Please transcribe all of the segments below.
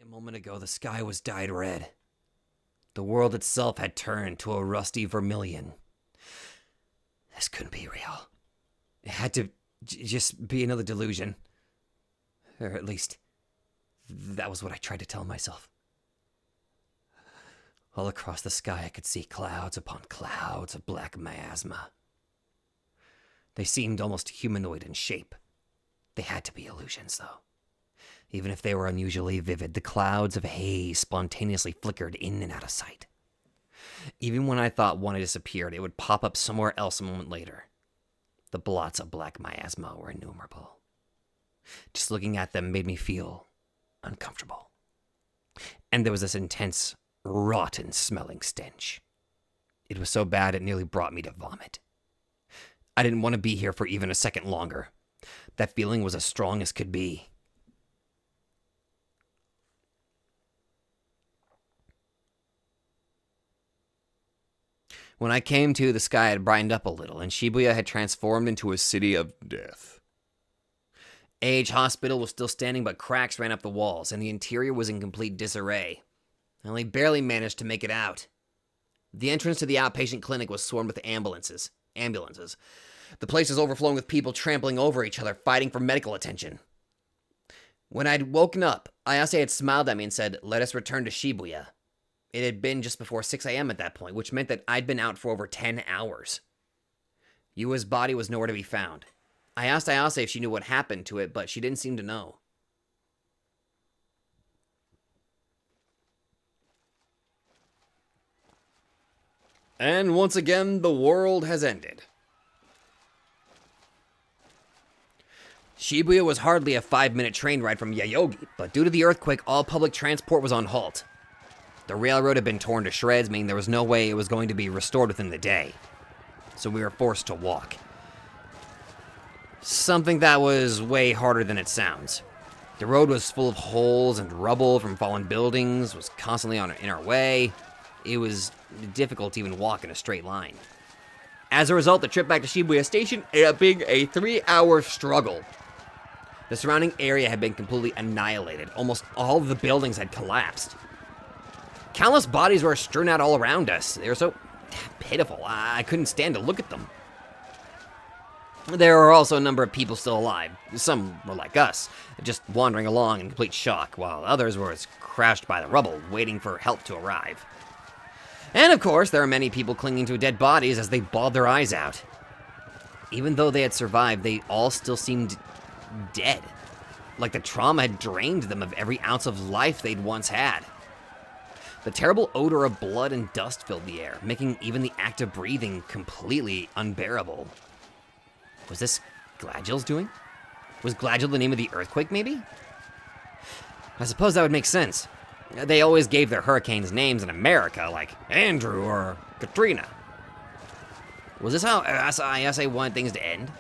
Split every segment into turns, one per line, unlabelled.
moment ago, the sky was dyed red. The world itself had turned to a rusty vermilion. This couldn't be real. It had to just be another delusion. Or at least, that was what I tried to tell myself. All across the sky, I could see clouds upon clouds of black miasma. They seemed almost humanoid in shape. They had to be illusions, though. Even if they were unusually vivid, the clouds of haze spontaneously flickered in and out of sight. Even when I thought one had disappeared, it would pop up somewhere else a moment later. The blots of black miasma were innumerable. Just looking at them made me feel uncomfortable. And there was this intense, rotten-smelling stench. It was so bad it nearly brought me to vomit. I didn't want to be here for even a second longer. That feeling was as strong as could be. When I came to, the sky had brightened up a little, and Shibuya had transformed into a city of death. A.H. Hospital was still standing, but cracks ran up the walls, and the interior was in complete disarray. I only barely managed to make it out. The entrance to the outpatient clinic was swarmed with ambulances. The place was overflowing with people trampling over each other, fighting for medical attention. When I'd woken up, Ayase had smiled at me and said, "Let us return to Shibuya." It had been just before 6 a.m. at that point, which meant that I'd been out for over 10 hours. Yua's body was nowhere to be found. I asked Ayase if she knew what happened to it, but she didn't seem to know. And once again, the world has ended. Shibuya was hardly a 5-minute train ride from Yoyogi, but due to the earthquake, all public transport was on halt. The railroad had been torn to shreds, meaning there was no way it was going to be restored within the day. So we were forced to walk. Something that was way harder than it sounds. The road was full of holes and rubble from fallen buildings, was constantly in our way. It was difficult to even walk in a straight line. As a result, the trip back to Shibuya Station ended up being a 3-hour struggle. The surrounding area had been completely annihilated. Almost all of the buildings had collapsed. Countless bodies were strewn out all around us. They were so pitiful, I couldn't stand to look at them. There were also a number of people still alive. Some were like us, just wandering along in complete shock, while others were crashed by the rubble, waiting for help to arrive. And of course, there are many people clinging to dead bodies as they bawled their eyes out. Even though they had survived, they all still seemed dead. Like the trauma had drained them of every ounce of life they'd once had. The terrible odor of blood and dust filled the air, making even the act of breathing completely unbearable. Was this Gladgill's doing? Was Gladgill the name of the earthquake, maybe? I suppose that would make sense. They always gave their hurricanes names in America, like Andrew or Katrina. Was this how Ayase wanted things to end?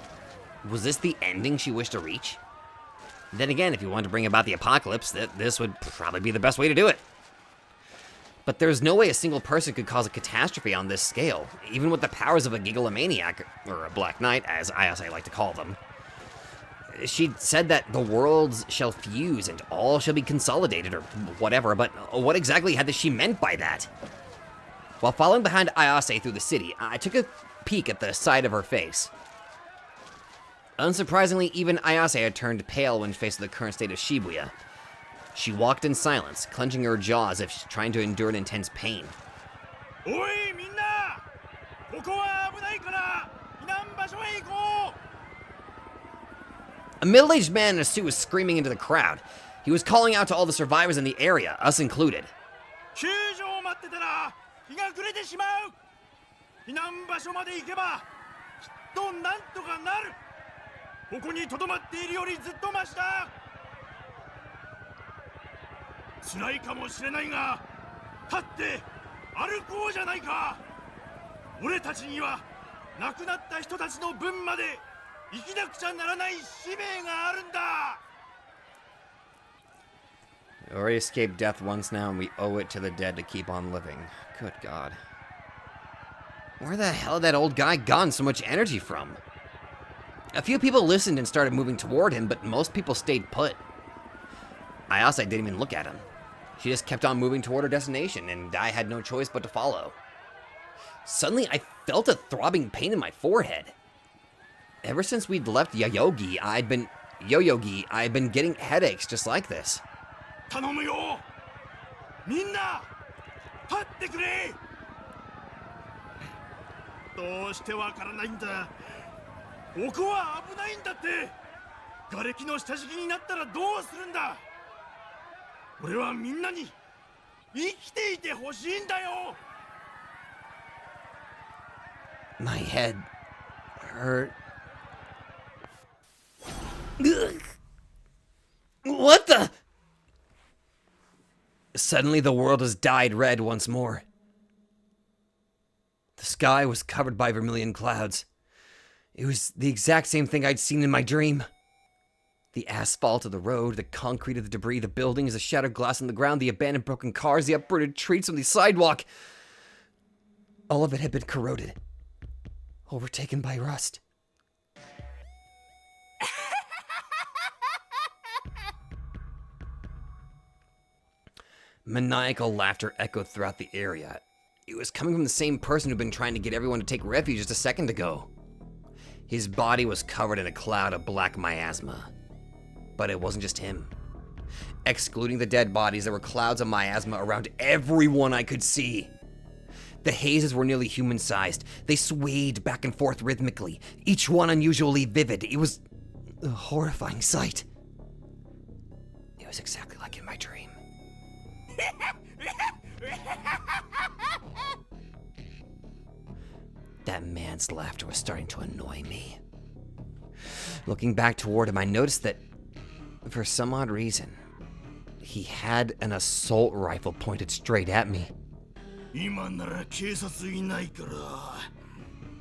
Was this the ending she wished to reach? Then again, if you wanted to bring about the apocalypse, this would probably be the best way to do it. But there's no way a single person could cause a catastrophe on this scale, even with the powers of a gigalomaniac, or a Black Knight, as Ayase like to call them. She said that the worlds shall fuse and all shall be consolidated, or whatever, but what exactly had she meant by that? While following behind Ayase through the city, I took a peek at the side of her face. Unsurprisingly, even Ayase had turned pale when faced with the current state of Shibuya. She walked in silence, clenching her jaw as if she's trying to endure an intense pain. Oi, minna! Koko wa abunai kara! Inan basho e ikou! A middle-aged man in a suit was screaming into the crowd. He was calling out to all the survivors in the area, us included. We already escaped death once now, and we owe it to the dead to keep on living. Good God. Where the hell had that old guy gotten so much energy from? A few people listened and started moving toward him, but most people stayed put. Ayase didn't even look at him. She just kept on moving toward her destination, and I had no choice but to follow. Suddenly, I felt a throbbing pain in my forehead. Ever since we'd left Yoyogi, I'd been getting headaches just like this.
頼むよみんな立ってくれどうしてわからないんだここは危ないんだって瓦礫の下敷きになったらどうするんだ俺はみんなに生きていてほしいんだよ
My head hurt. Ugh. What the? Suddenly the world has dyed red once more. The sky was covered by vermilion clouds. It was the exact same thing I'd seen in my dream. The asphalt of the road, the concrete of the debris, the buildings, the shattered glass on the ground, the abandoned broken cars, the uprooted trees on the sidewalk. All of it had been corroded, overtaken by rust. Maniacal laughter echoed throughout the area. It was coming from the same person who'd been trying to get everyone to take refuge just a second ago. His body was covered in a cloud of black miasma. But it wasn't just him. Excluding the dead bodies, there were clouds of miasma around everyone I could see. The hazes were nearly human-sized. They swayed back and forth rhythmically, each one unusually vivid. It was a horrifying sight. It was exactly like in my dream. That man's laughter was starting to annoy me. Looking back toward him, I noticed that, for some odd reason, he had an assault rifle pointed straight at me.
今なら警察いないから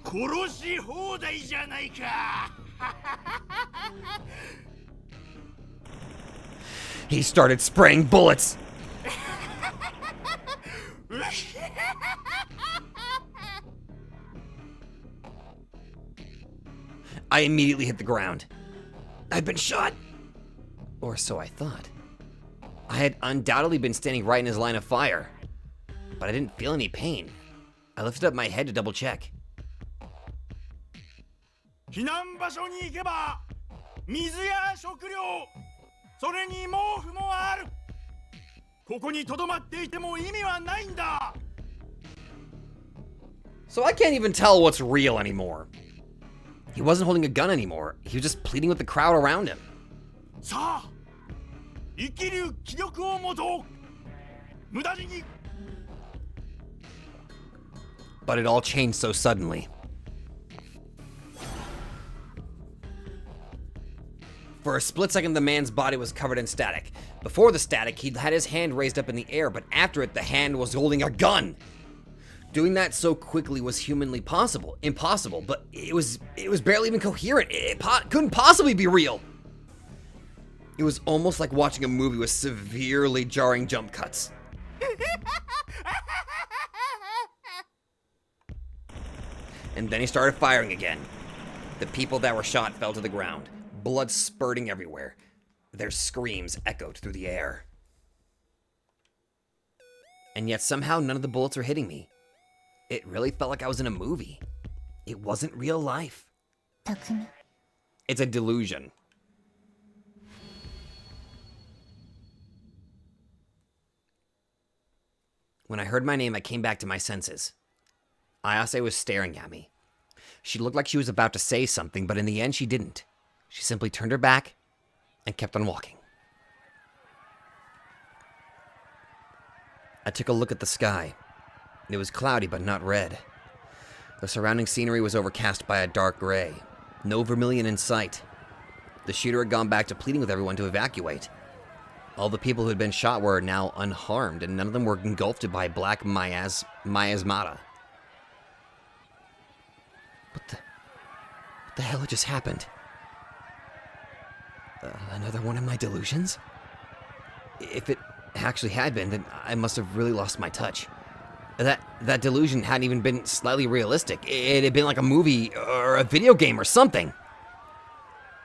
殺し放題じゃないか
He started spraying bullets. I immediately hit the ground. I'd been shot. Or so I thought. I had undoubtedly been standing right in his line of fire. But I didn't feel any pain. I lifted up my head to double check.
避難場所に行けば水や食料それに毛布もあるここに留まっていても意味はないんだ
So I can't even tell what's real anymore. He wasn't holding a gun anymore. He was just pleading with the crowd around him.
さあ生きる気力を持とう無駄に
But it all changed so suddenly. For a split second, the man's body was covered in static. Before the static, he'd had his hand raised up in the air, but after it, the hand was holding a gun. Doing that so quickly was humanly impossible, but it was barely even coherent. It couldn't possibly be real. It was almost like watching a movie with severely jarring jump cuts. And then he started firing again. The people that were shot fell to the ground, blood spurting everywhere. Their screams echoed through the air. And yet somehow none of the bullets were hitting me. It really felt like I was in a movie. It wasn't real life.
Takumi.
It's a delusion. When I heard my name, I came back to my senses. Ayase was staring at me. She looked like she was about to say something, but in the end she didn't. She simply turned her back and kept on walking. I took a look at the sky. It was cloudy but not red. The surrounding scenery was overcast by a dark gray. No vermilion in sight. The shooter had gone back to pleading with everyone to evacuate. All the people who had been shot were now unharmed, and none of them were engulfed by black miasmata. What the hell had just happened? Another one of my delusions? If it actually had been, then I must have really lost my touch. That delusion hadn't even been slightly realistic. It had been like a movie or a video game or something.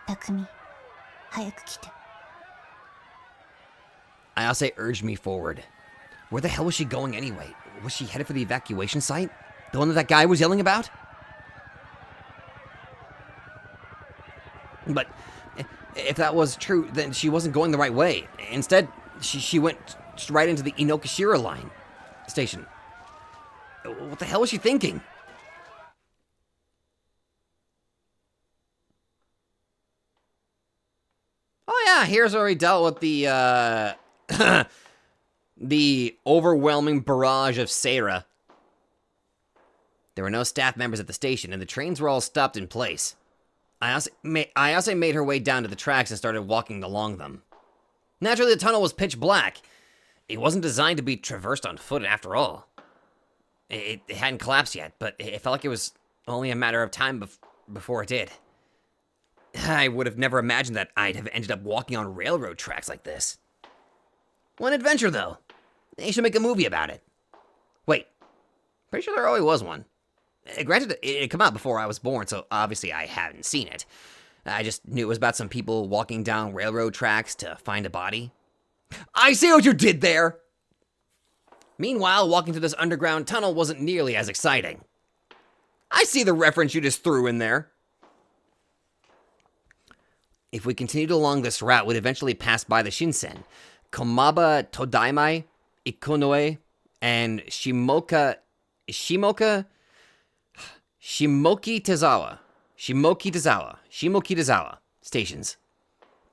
Takumi, 早く来て.
Ayase urged me forward. Where the hell was she going anyway? Was she headed for the evacuation site? The one that guy was yelling about? But if that was true, then she wasn't going the right way. Instead, she went right into the Inokashira line station. What the hell was she thinking? Oh yeah, here's where we dealt with the the overwhelming barrage of Seira. There were no staff members at the station, and the trains were all stopped in place. Ayase made her way down to the tracks and started walking along them. Naturally, the tunnel was pitch black. It wasn't designed to be traversed on foot after all. It hadn't collapsed yet, but it felt like it was only a matter of time before it did. I would have never imagined that I'd have ended up walking on railroad tracks like this. One adventure, though. They should make a movie about it. Wait, pretty sure there already was one. Granted, it had come out before I was born, so obviously I hadn't seen it. I just knew it was about some people walking down railroad tracks to find a body. I see what you did there! Meanwhile, walking through this underground tunnel wasn't nearly as exciting. I see the reference you just threw in there. If we continued along this route, we'd eventually pass by the Shinsen, Komaba Todaimai, Ikonoe, and Shimoki Tezawa stations.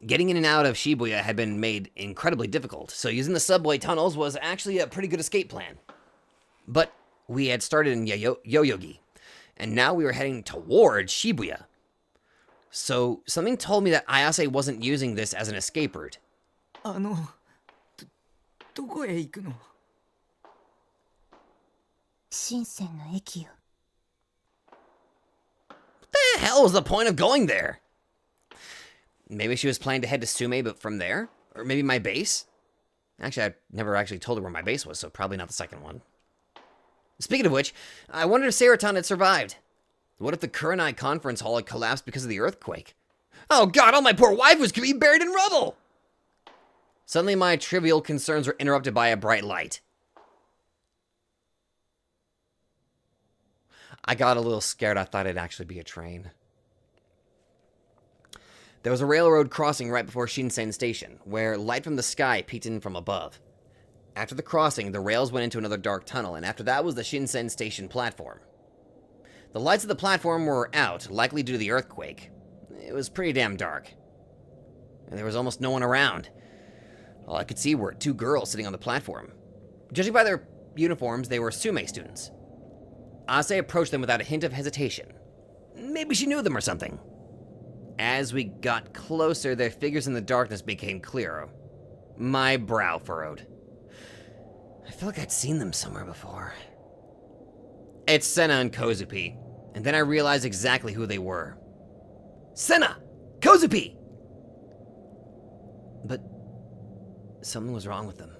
Getting in and out of Shibuya had been made incredibly difficult, so using the subway tunnels was actually a pretty good escape plan. But we had started in Yoyogi, and now we were heading towards Shibuya. So something told me that Ayase wasn't using this as an escape route.
どこへ行くの?
深センの駅よ。
What the hell was the point of going there? Maybe she was planning to head to Sume, but from there? Or maybe my base? Actually, I never actually told her where my base was, so probably not the second one. Speaking of which, I wondered if Seraton had survived. What if the Kurenai conference hall had collapsed because of the earthquake? Oh god, all my poor waifus could be buried in rubble! Suddenly my trivial concerns were interrupted by a bright light. I got a little scared. I thought it'd actually be a train. There was a railroad crossing right before Shinsen Station, where light from the sky peeked in from above. After the crossing, the rails went into another dark tunnel, and after that was the Shinsen Station platform. The lights of the platform were out, likely due to the earthquake. It was pretty damn dark. And there was almost no one around. All I could see were two girls sitting on the platform. Judging by their uniforms, they were Sume students. Ase approached them without a hint of hesitation. Maybe she knew them or something. As we got closer, their figures in the darkness became clearer. My brow furrowed. I feel like I'd seen them somewhere before. It's Senna and Kozupi, and then I realized exactly who they were. Senna! Kozupi! But something was wrong with them.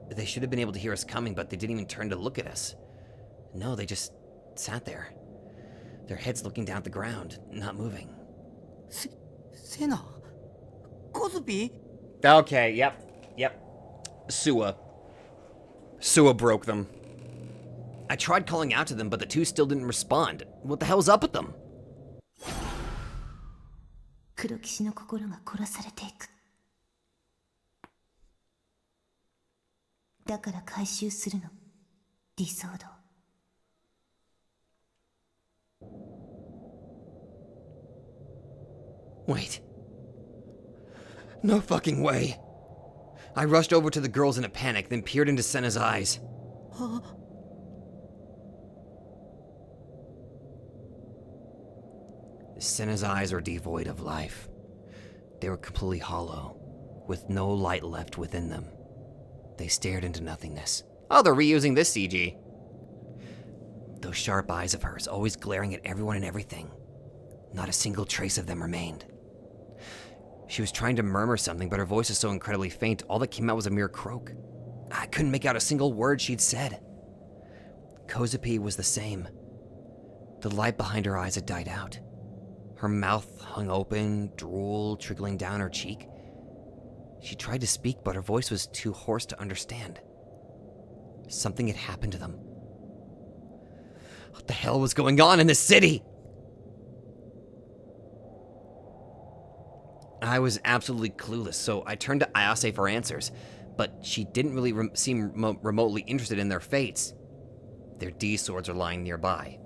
They should have been able to hear us coming, but they didn't even turn to look at us. No, they just sat there. Their heads looking down at the ground, not moving.
Senna? Kozupi?
Okay, yep. Suwa broke them. I tried calling out to them, but the two still didn't respond. What the hell's up with them?
黒騎士の心が殺されていく。だから回収するの。理想道。
Wait. No fucking way. I rushed over to the girls in a panic, then peered into Senna's eyes. Senna's eyes were devoid of life. They were completely hollow, with no light left within them. They stared into nothingness. Oh, they're reusing this CG. Those sharp eyes of hers, always glaring at everyone and everything. Not a single trace of them remained. She was trying to murmur something, but her voice was so incredibly faint, all that came out was a mere croak. I couldn't make out a single word she'd said. Kozupi was the same. The light behind her eyes had died out. Her mouth hung open, drool trickling down her cheek. She tried to speak, but her voice was too hoarse to understand. Something had happened to them. What the hell was going on in this city? I was absolutely clueless, so I turned to Ayase for answers, but she didn't really seem remotely interested in their fates. Their D-swords are lying nearby.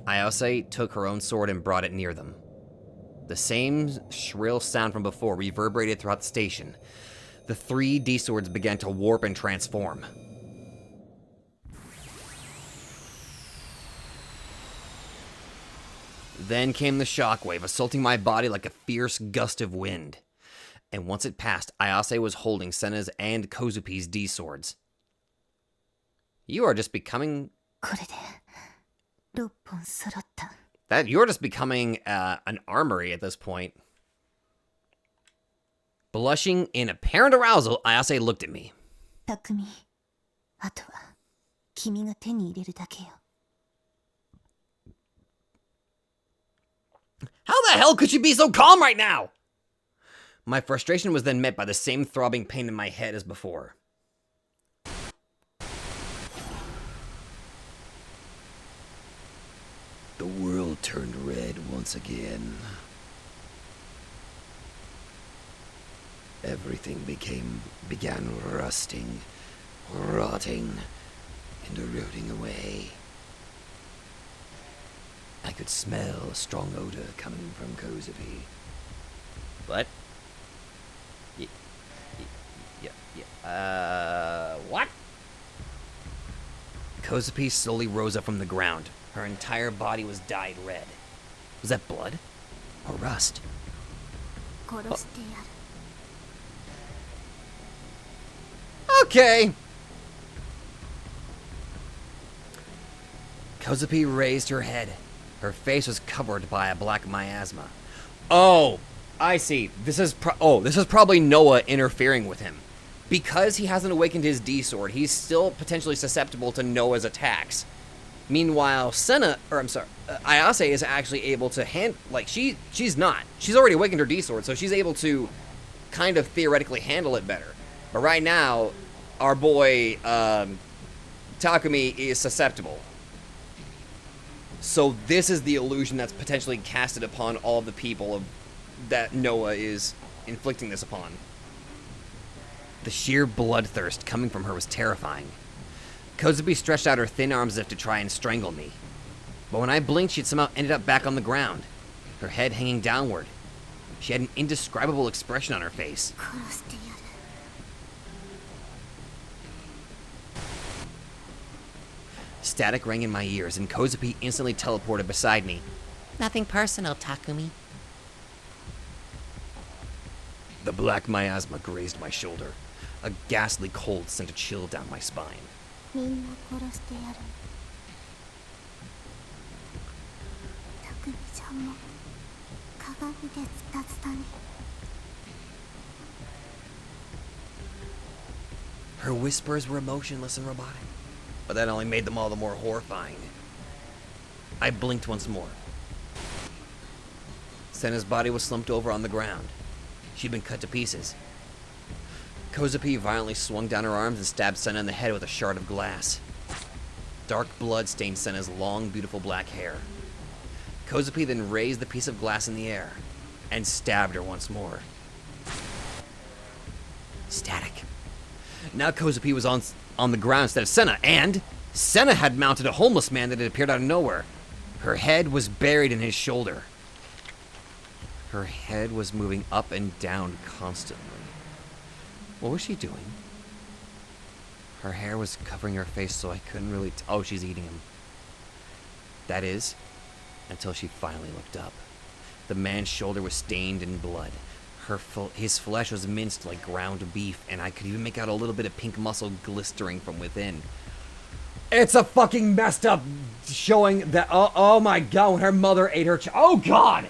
Ayase took her own sword and brought it near them. The same shrill sound from before reverberated throughout the station. The 3 D-swords began to warp and transform. Then came the shockwave, assaulting my body like a fierce gust of wind. And once it passed, Ayase was holding Senna's and Kozupi's D-swords. You are just becoming...
これで6本揃った。
That you're just becoming an armory at this point. Blushing in apparent arousal, Ayase looked at me.
匠、あとは君が手に入れるだけよ。
How the hell could you be so calm right now? My frustration was then met by the same throbbing pain in my head as before. The world turned red once again. Everything began rusting, rotting, and eroding away. I could smell a strong odor coming from Kozupi. What? What? Kozupi slowly rose up from the ground. Her entire body was dyed red. Was that blood? Or rust?
殺してやる。
Okay. Kozupi raised her head. Her face was covered by a black miasma. Oh, I see. This is probably Noah interfering with him. Because he hasn't awakened his D-sword, he's still potentially susceptible to Noah's attacks. Meanwhile, Ayase is actually able to she's not. She's already awakened her D-sword, so she's able to kind of theoretically handle it better. But right now, our boy, Takumi is susceptible. So this is the illusion that's potentially casted upon all the people that Noah is inflicting this upon. The sheer bloodthirst coming from her was terrifying. Kozupi stretched out her thin arms as if to try and strangle me. But when I blinked, she'd somehow ended up back on the ground, her head hanging downward. She had an indescribable expression on her face.
殺してやる。
Static rang in my ears, and Kozupi instantly teleported beside me.
Nothing personal, Takumi.
The black miasma grazed my shoulder. A ghastly cold sent a chill down my spine.
みんな殺してやる。匠ちゃんも鏡でズタズタに。
Her whispers were emotionless and robotic, but that only made them all the more horrifying. I blinked once more. Senna's body was slumped over on the ground. She'd been cut to pieces. Kozupi violently swung down her arms and stabbed Senna in the head with a shard of glass. Dark blood stained Senna's long, beautiful black hair. Kozupi then raised the piece of glass in the air and stabbed her once more. Static. Now Kozupi was on the ground instead of Senna, and Senna had mounted a homeless man that had appeared out of nowhere. Her head was buried in his shoulder. Her head was moving up and down constantly. What was she doing? Her hair was covering her face, so I couldn't really oh, she's eating him. That is, until she finally looked up. The man's shoulder was stained in blood. His flesh was minced like ground beef, and I could even make out a little bit of pink muscle glistering from within. It's a fucking messed up showing that, oh my god, when her mother ate her oh god!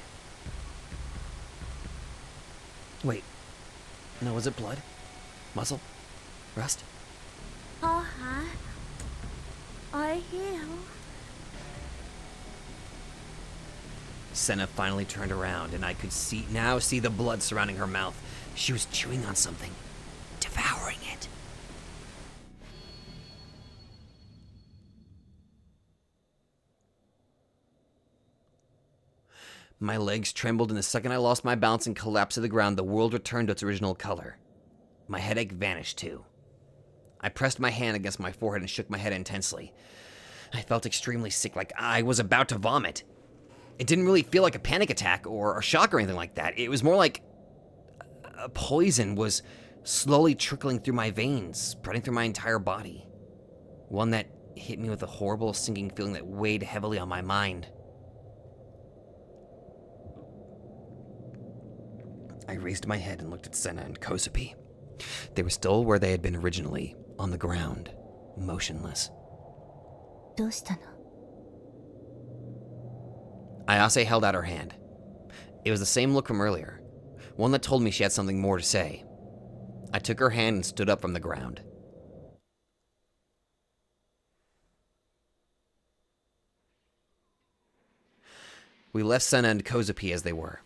Wait, no, was it blood? Muscle? Rust?
あはおいしいよ。
Senna finally turned around, and I could now see the blood surrounding her mouth. She was chewing on something, devouring it. My legs trembled, and the second I lost my balance and collapsed to the ground, the world returned to its original color. My headache vanished too. I pressed my hand against my forehead and shook my head intensely. I felt extremely sick, like I was about to vomit. It didn't really feel like a panic attack or a shock or anything like that. It was more like a poison was slowly trickling through my veins, spreading through my entire body. One that hit me with a horrible sinking feeling that weighed heavily on my mind. I raised my head and looked at Senna and Kozupi. They were still where they had been originally, on the ground, motionless.
どうしたの?
Ayase held out her hand. It was the same look from earlier, one that told me she had something more to say. I took her hand and stood up from the ground. We left Senna and Kozupi as they were.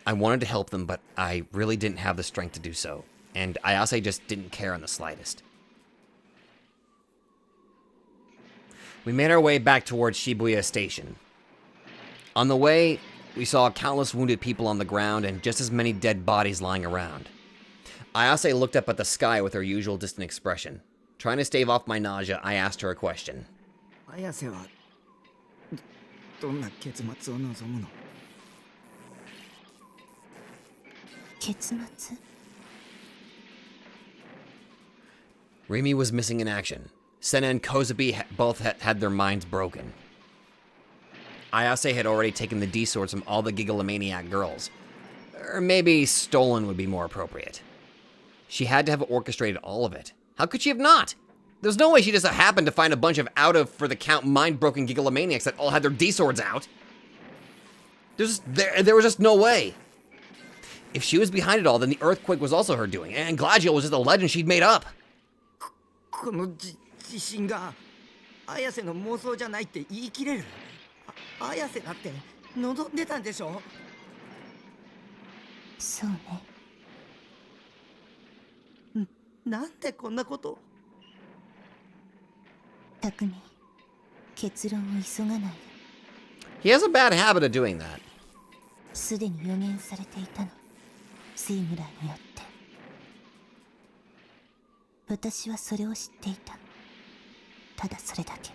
I wanted to help them, but I really didn't have the strength to do so, and Ayase just didn't care in the slightest. We made our way back towards Shibuya Station. On the way, we saw countless wounded people on the ground and just as many dead bodies lying around. Ayase looked up at the sky with her usual distant expression. Trying to stave off my nausea, I asked her a question.
綾瀬はどんな結末を望むの?
結末?
Rimi was missing in action. Senna and Kozupi both had their minds broken. Ayase had already taken the D-swords from all the Gigalomaniac girls. Or maybe stolen would be more appropriate. She had to have orchestrated all of it. How could she have not? There's no way she just happened to find a bunch of out-of-for-the-count mind-broken Gigalomaniacs that all had their D-swords out. There was just no way. If she was behind it all, then the earthquake was also her doing, and Gladiol was just a legend she'd made up.
この地震が綾瀬の妄想じゃないって言い切れる? 綾瀬だって望んでたんでしょ?
そうね。
なんでこんなこと?
匠、結論を急がないで。
He has a bad habit of doing that.
すでに予言されていたの。スイムラーによって。私はそれを知っていた。ただそれだけ。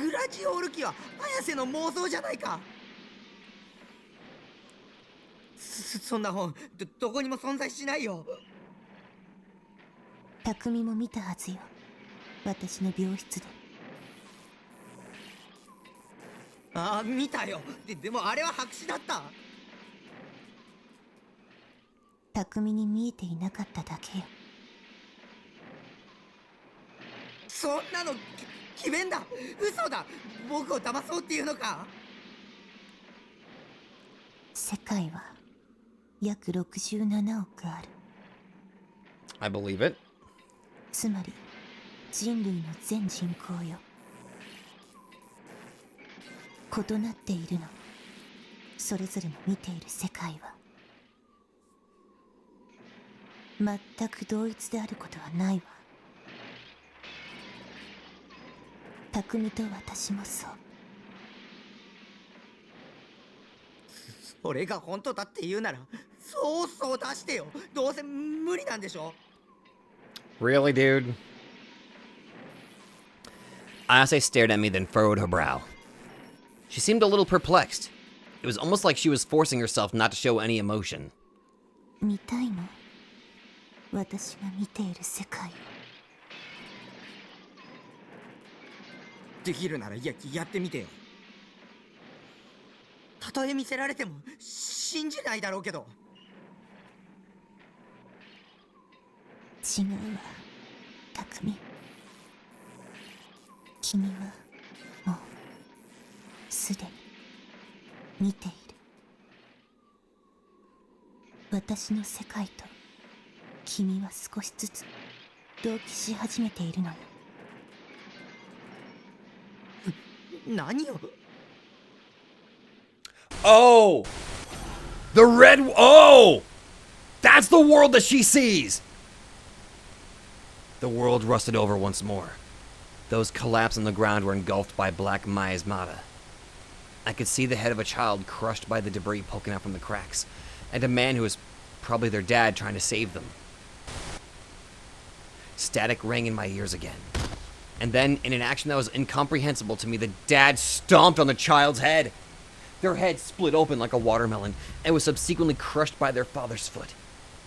グラジオール機は綾瀬の妄想じゃないか。そんな本 どこにも存在しないよ。
匠も見たはずよ。私の病室で。
ああ、見たよ。でもあれは白紙だった。
匠に見えていなかっただけよ。
そんなの詭弁だ。嘘だ。僕を騙そうっていうのか。
世界は約67億ある。
I believe it.
つまり人類の全人口よ。異なっているの。それぞれの見ている世界は。全く同一であることはないわ。匠と私もそう。
それが本当だって言うなら、そう出してよ。どうせ無理なんでしょ。
Really, dude? Ayase stared at me, then furrowed her brow. She seemed a little perplexed. It was almost like she was forcing herself not to show any emotion.
見たいの？私が見ている世界を。
できるならやってみてよ。たとえ見せられても信じないだろうけど。
違うわ、匠。君はもうすでに見ている。私の世界と君は少しずつ同期し始めているのよ。
何よ。
Oh! The red... Oh! That's the world that she sees! The world rusted over once more. Those collapsed on the ground were engulfed by black miasmata. I could see the head of a child crushed by the debris poking out from the cracks, and a man who was probably their dad trying to save them. Static rang in my ears again. And then, in an action that was incomprehensible to me, the dad stomped on the child's head. Their head split open like a watermelon and was subsequently crushed by their father's foot.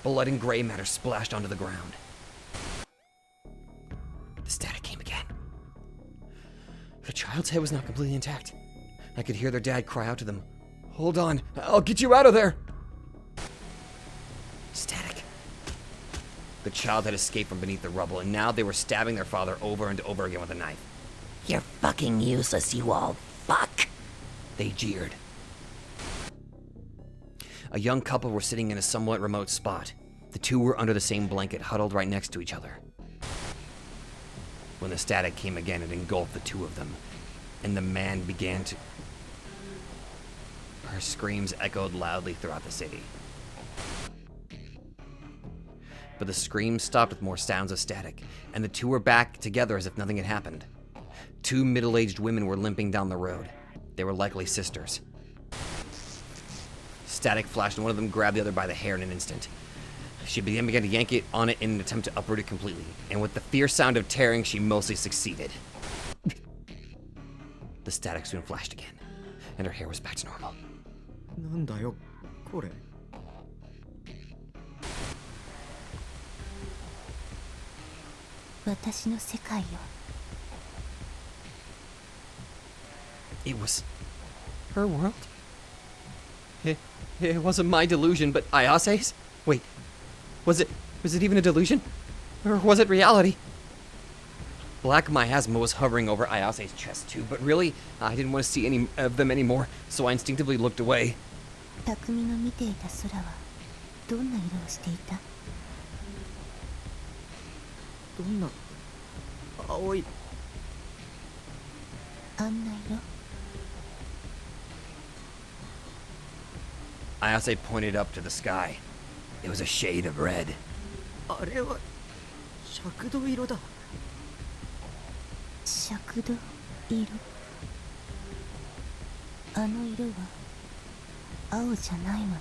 Blood and gray matter splashed onto the ground. The static came again. The child's head was not completely intact. I could hear their dad cry out to them, "Hold on, I'll get you out of there!" Static. The child had escaped from beneath the rubble, and now they were stabbing their father over and over again with a knife.
You're fucking useless, you all fuck.
They jeered. A young couple were sitting in a somewhat remote spot. The two were under the same blanket, huddled right next to each other. When the static came again, it engulfed the two of them, and the man began to... Her screams echoed loudly throughout the city. But the screams stopped with more sounds of static, and the two were back together as if nothing had happened. Two middle-aged women were limping down the road. They were likely sisters. Static flashed, and one of them grabbed the other by the hair in an instant. She began to yank it on it in an attempt to uproot it completely, and with the fierce sound of tearing, she mostly succeeded. The static soon flashed again, and her hair was back to normal.
なんだよこれ。
私の世界よ。
It was her world? It wasn't my delusion, but Ayase's? Wait, was it even a delusion? Or was it reality? Black miasma was hovering over Ayase's chest too, but really, I didn't want to see any of them anymore, so I instinctively looked away.
匠の見ていた空はどんな色をしていた？
どんな青い。
あんな色？
Ayase pointed up to the sky. It was a shade of red.
あれは赤土色だ。
赤土色。あの色は青じゃないのね。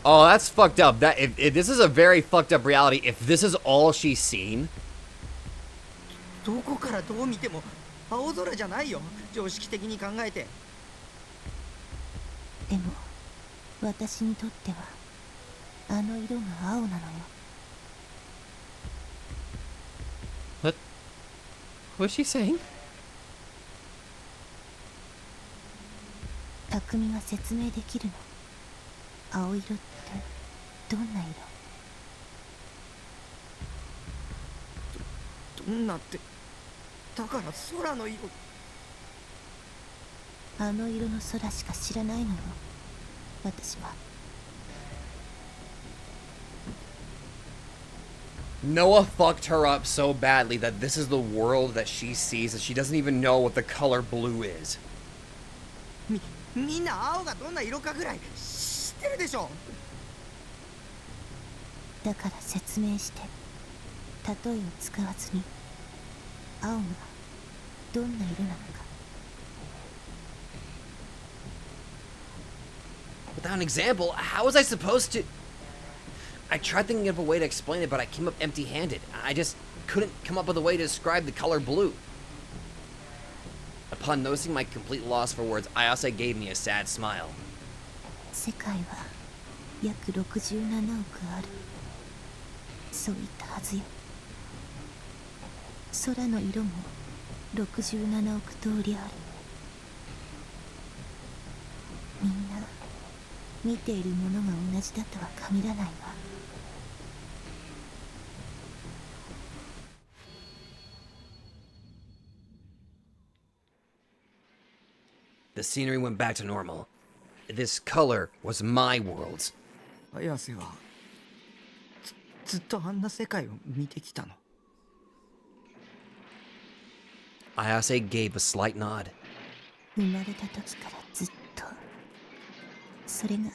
Oh, that's fucked up. That if this is a very fucked up reality. If this is all she's seen,
どこからどう見ても青空じゃないよ。常識的に考えて。
でも私にとってはあの色が青なのよ。
what was she saying?
匠が説明できるの。青色ってどんな色？
どんなって。だから空の色。
あの色の空しか知らないのよ。私は。
Noah fucked her up so badly that this is the world that she sees, that she doesn't even know what the color blue is.
みんな青がどんな色かぐらい知ってるでしょ。
だから説明して例えを使わずに青がどんな色なのか。
Without an example, how was I supposed to... I tried thinking of a way to explain it, but I came up empty-handed. I just couldn't come up with a way to describe the color blue. Upon noticing my complete loss for words, Ayase gave me a sad smile.
世界は約67億ある。そう言ったはずよ。空の色も67億通りある。みんな見ているものが同じだとは限らないわ。
The scenery went back to normal. This color was my world's.
綾瀬はずっとあんな世界を見てきたの。
Ayase gave a slight nod.
生まれた時からずっとそれが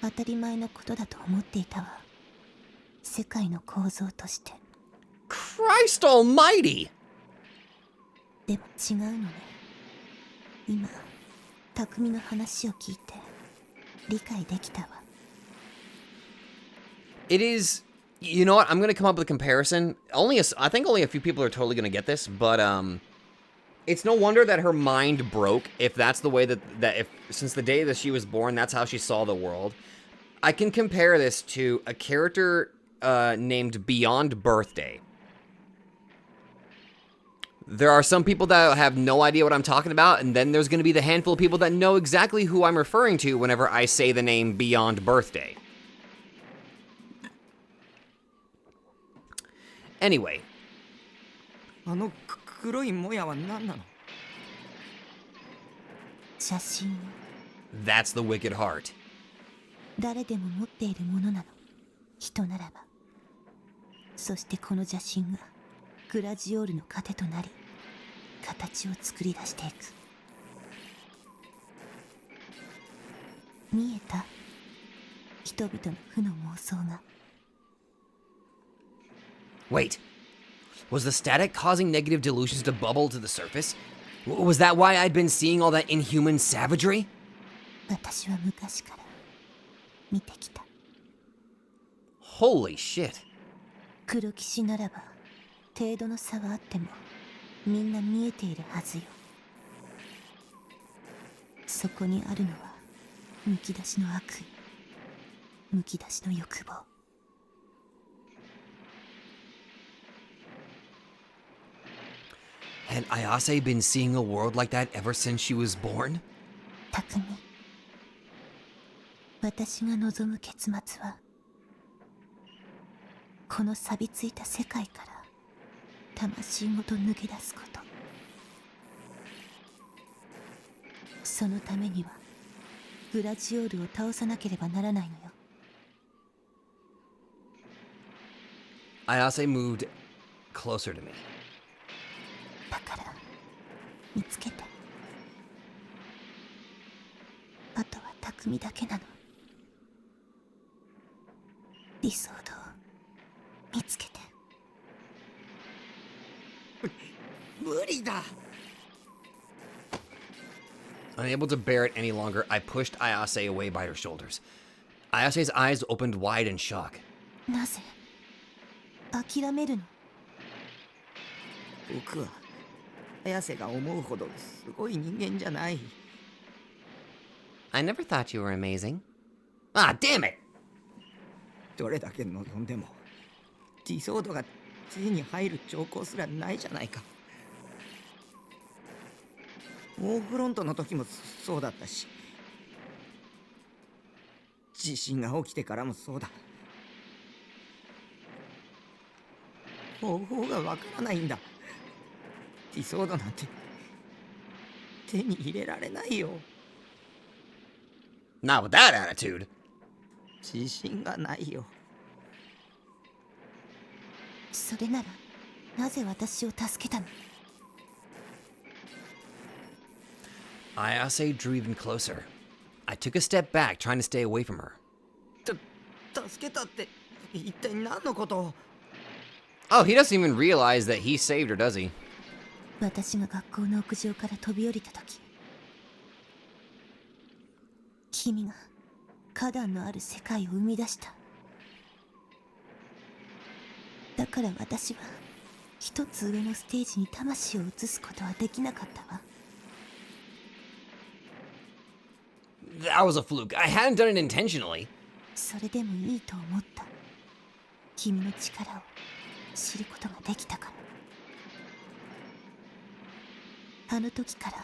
当たり前のことだと思っていたわ。世界の構造として。
Christ almighty!
でも違うのね。今匠の話を聞いて理解できたわ。
It is, you know what? I'm gonna come up with a comparison. I think only a few people are totally gonna get this, but it's no wonder that her mind broke if that's the way that if since the day that she was born, that's how she saw the world. I can compare this to a character named Beyond Birthday. There are some people that have no idea what I'm talking about, and then there's going to be the handful of people that know exactly who I'm referring to whenever I say the name Beyond Birthday. Anyway.
あの黒いもやは何なの？
写真。
That's the wicked heart.
誰でも持っているものなの、人ならば。そしてこの邪神がグラジオールの糧となり、形を作り出していく。見えた？人々の負の妄想が。
Wait. Was the static causing negative delusions to bubble to the surface? Was that why I'd been seeing all that inhuman savagery?
私は昔から見てきた。
Holy shit.
黒騎士ならば程度の差はあってもみんな見えているはずよ。そこにあるのはむき出しの悪意、むき出しの欲望。
Had Ayase been seeing a world like that ever since she was born?
匠、私が望む結末はこの錆びついた世界から魂ごと抜け出すこと。そのためにはグラジオールを倒さなければならないのよ。
Ayase moved closer to me.
だから見つけて。あとは匠だけなの。理想像を見つけて。
無理だ。
Unable to bear it any longer, I pushed Ayase away by her shoulders. Ayase's eyes opened wide in shock.
なぜ諦めるの？
僕は綾瀬が思うほどすごい人間じゃない。
I never thought you were amazing. Ah, damn it!
どれだけ望んでも理想度が手に入る兆候すらないじゃないか。オーフロントの時もそうだったし、地震が起きてからもそうだ。方法がわからないんだ。理想度なんて手に入れられないよ。
Not with that attitude.
自信がないよ。
それならなぜ私を助けたの？
Ayase drew even closer. I took a step back, trying to stay away from her.
助けたって一体何のこと？
Oh, he doesn't even realize that he saved her, does he?
私が学校の屋上から飛び降りた時、君が花壇のある世界を生み出した。だから私は一つ上のステージに魂を移すことはできなかったわ。
That was a fluke. I hadn't done it intentionally.
それでもいいと思った。君の力を知ることができたから。あの時から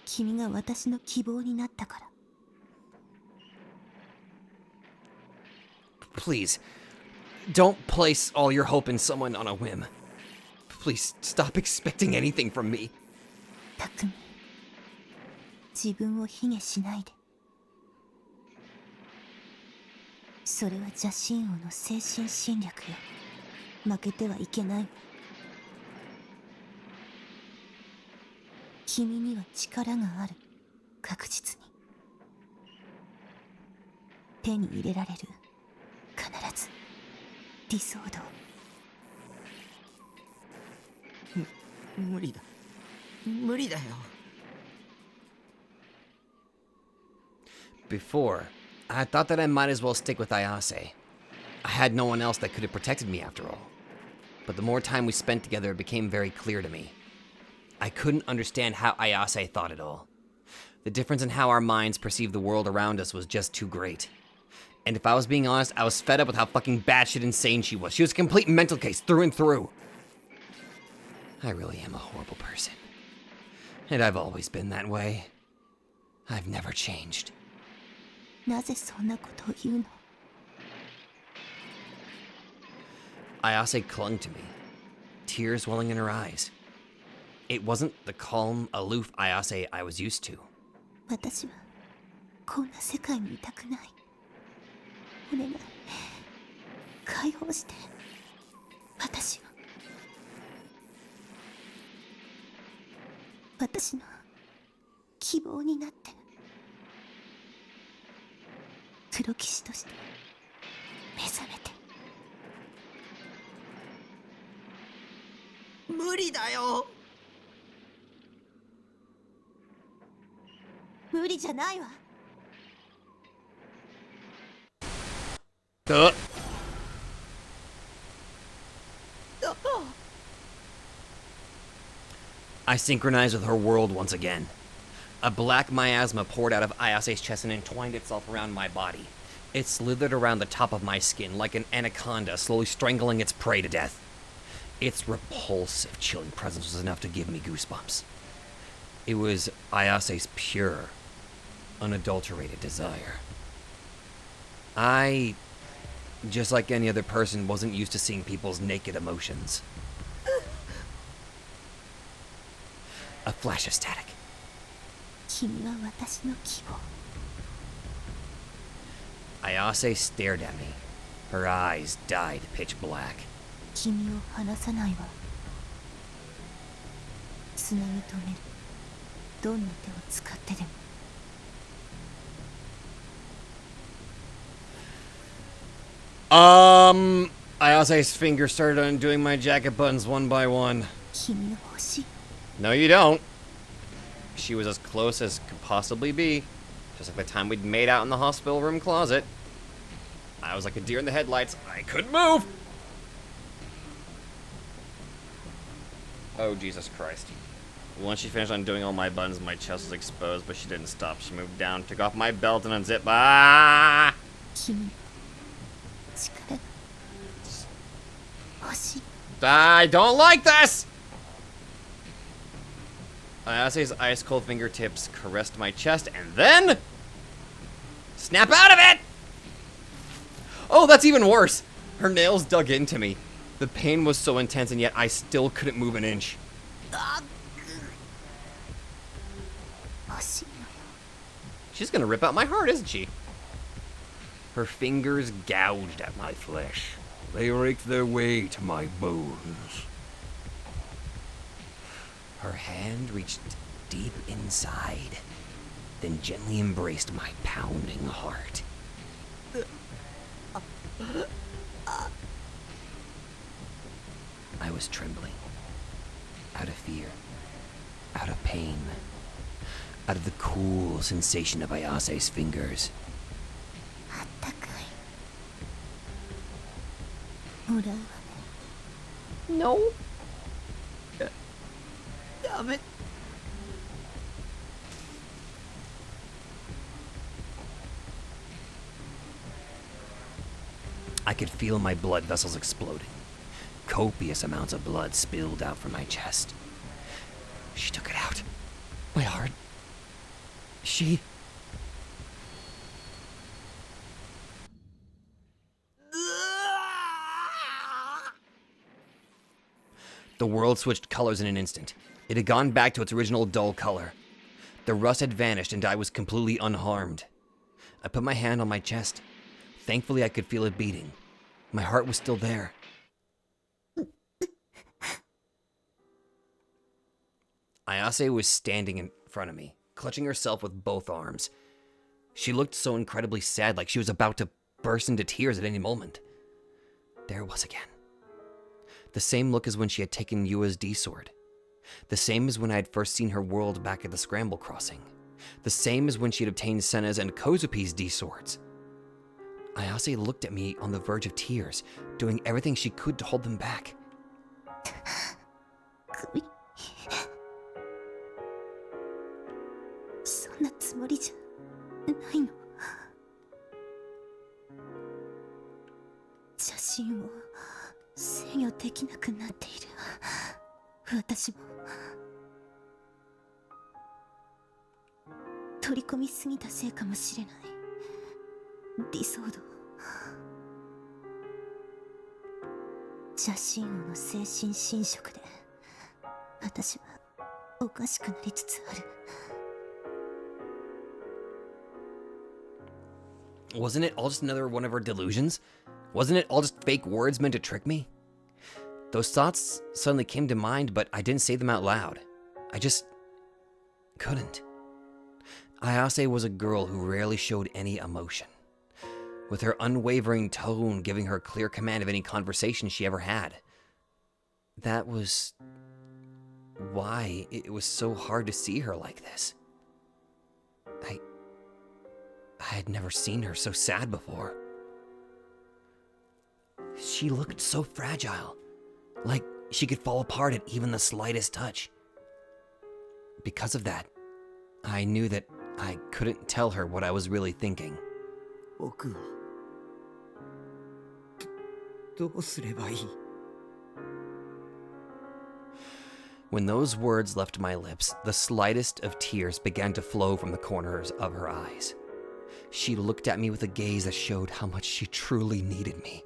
君が私の希望になったから。
Please, don't place all your hope in someone on a whim. Please stop expecting anything from me.
匠、自分を卑下しないで。それは邪神王の精神侵略よ。負けてはいけない。君には力がある。確実に。手に入れられる。必ず理想道。
無理だ。無理だよ。
Before, I thought that I might as well stick with Ayase. I had no one else that could have protected me after all. But the more time we spent together, it became very clear to me. I couldn't understand how Ayase thought it all. The difference in how our minds perceived the world around us was just too great. And if I was being honest, I was fed up with how fucking batshit insane she was. She was a complete mental case through and through. I really am a horrible person. And I've always been that way. I've never changed.
なぜそんなことを言うの？
Ayase clung to me, tears welling in her eyes. It wasn't the calm, aloof Ayase I was used to.
私はこんな世界にいたくない。お願い、解放して。私を。私の希望になって。黒騎士として目覚めて。
無理だよ。
無理じゃないわ。
I synchronized with her world once again. A black miasma poured out of Ayase's chest and entwined itself around my body. It slithered around the top of my skin like an anaconda slowly strangling its prey to death. Its repulsive, chilling presence was enough to give me goosebumps. It was Ayase's pure, unadulterated desire. I, just like any other person, wasn't used to seeing people's naked emotions. A flash of static.
君は私の希望。
Ayase stared at me. Her eyes dyed pitch black.
君を離さないわ。つなぎ止める。どんな手を使ってでも。
Ayase's fingers started undoing my jacket buttons one by one.
君が欲しい。
No, you don't. She was as close as could possibly be. Just like the time we'd made out in the hospital room closet. I was like a deer in the headlights. I couldn't move! Oh, Jesus Christ. Once she finished undoing all my buttons, my chest was exposed, but she didn't stop. She moved down, took off my belt, and unzipped. Ah!
君の力が欲しい。
I don't like this! Ayase's ice-cold fingertips caressed my chest, and then... snap out of it! Oh, that's even worse! Her nails dug into me. The pain was so intense, and yet I still couldn't move an inch.
欲しいのよ。
She's gonna rip out my heart, isn't she? Her fingers gouged at my flesh. They raked their way to my bones. Her hand reached deep inside, then gently embraced my pounding heart. I was trembling. Out of fear. Out of pain. Out of the cool sensation of Ayase's fingers.
あったかい。もらうわね。
No.
ダメ。
I could feel my blood vessels exploding. Copious amounts of blood spilled out from my chest. She took it out. My heart. She... The world switched colors in an instant. It had gone back to its original dull color. The rust had vanished and I was completely unharmed. I put my hand on my chest. Thankfully, I could feel it beating. My heart was still there. Ayase was standing in front of me, clutching herself with both arms. She looked so incredibly sad, like she was about to burst into tears at any moment. There it was again. The same look as when she had taken Yua's D-sword. The same as when I had first seen her world back at the Scramble Crossing. The same as when she had obtained Senna's and Kozupi's D-swords. Ayase looked at me on the verge of tears, doing everything she could to hold them back.
首そんなつもりじゃないの。写真を制御できなくなっている私も取り込みすぎたせいかもしれない。理想度写真王の精神侵食で私はおかしくなりつつある。
Wasn't it all just another one of her delusions? Wasn't it all just fake words meant to trick me? Those thoughts suddenly came to mind, but I didn't say them out loud. I just couldn't. Ayase was a girl who rarely showed any emotion, with her unwavering tone giving her clear command of any conversation she ever had. That was why it was so hard to see her like this. I had never seen her so sad before. She looked so fragile, like she could fall apart at even the slightest touch. Because of that, I knew that I couldn't tell her what I was really thinking.
僕はどうすればいい？
When those words left my lips, the slightest of tears began to flow from the corners of her eyes. She looked at me with a gaze that showed how much she truly needed me.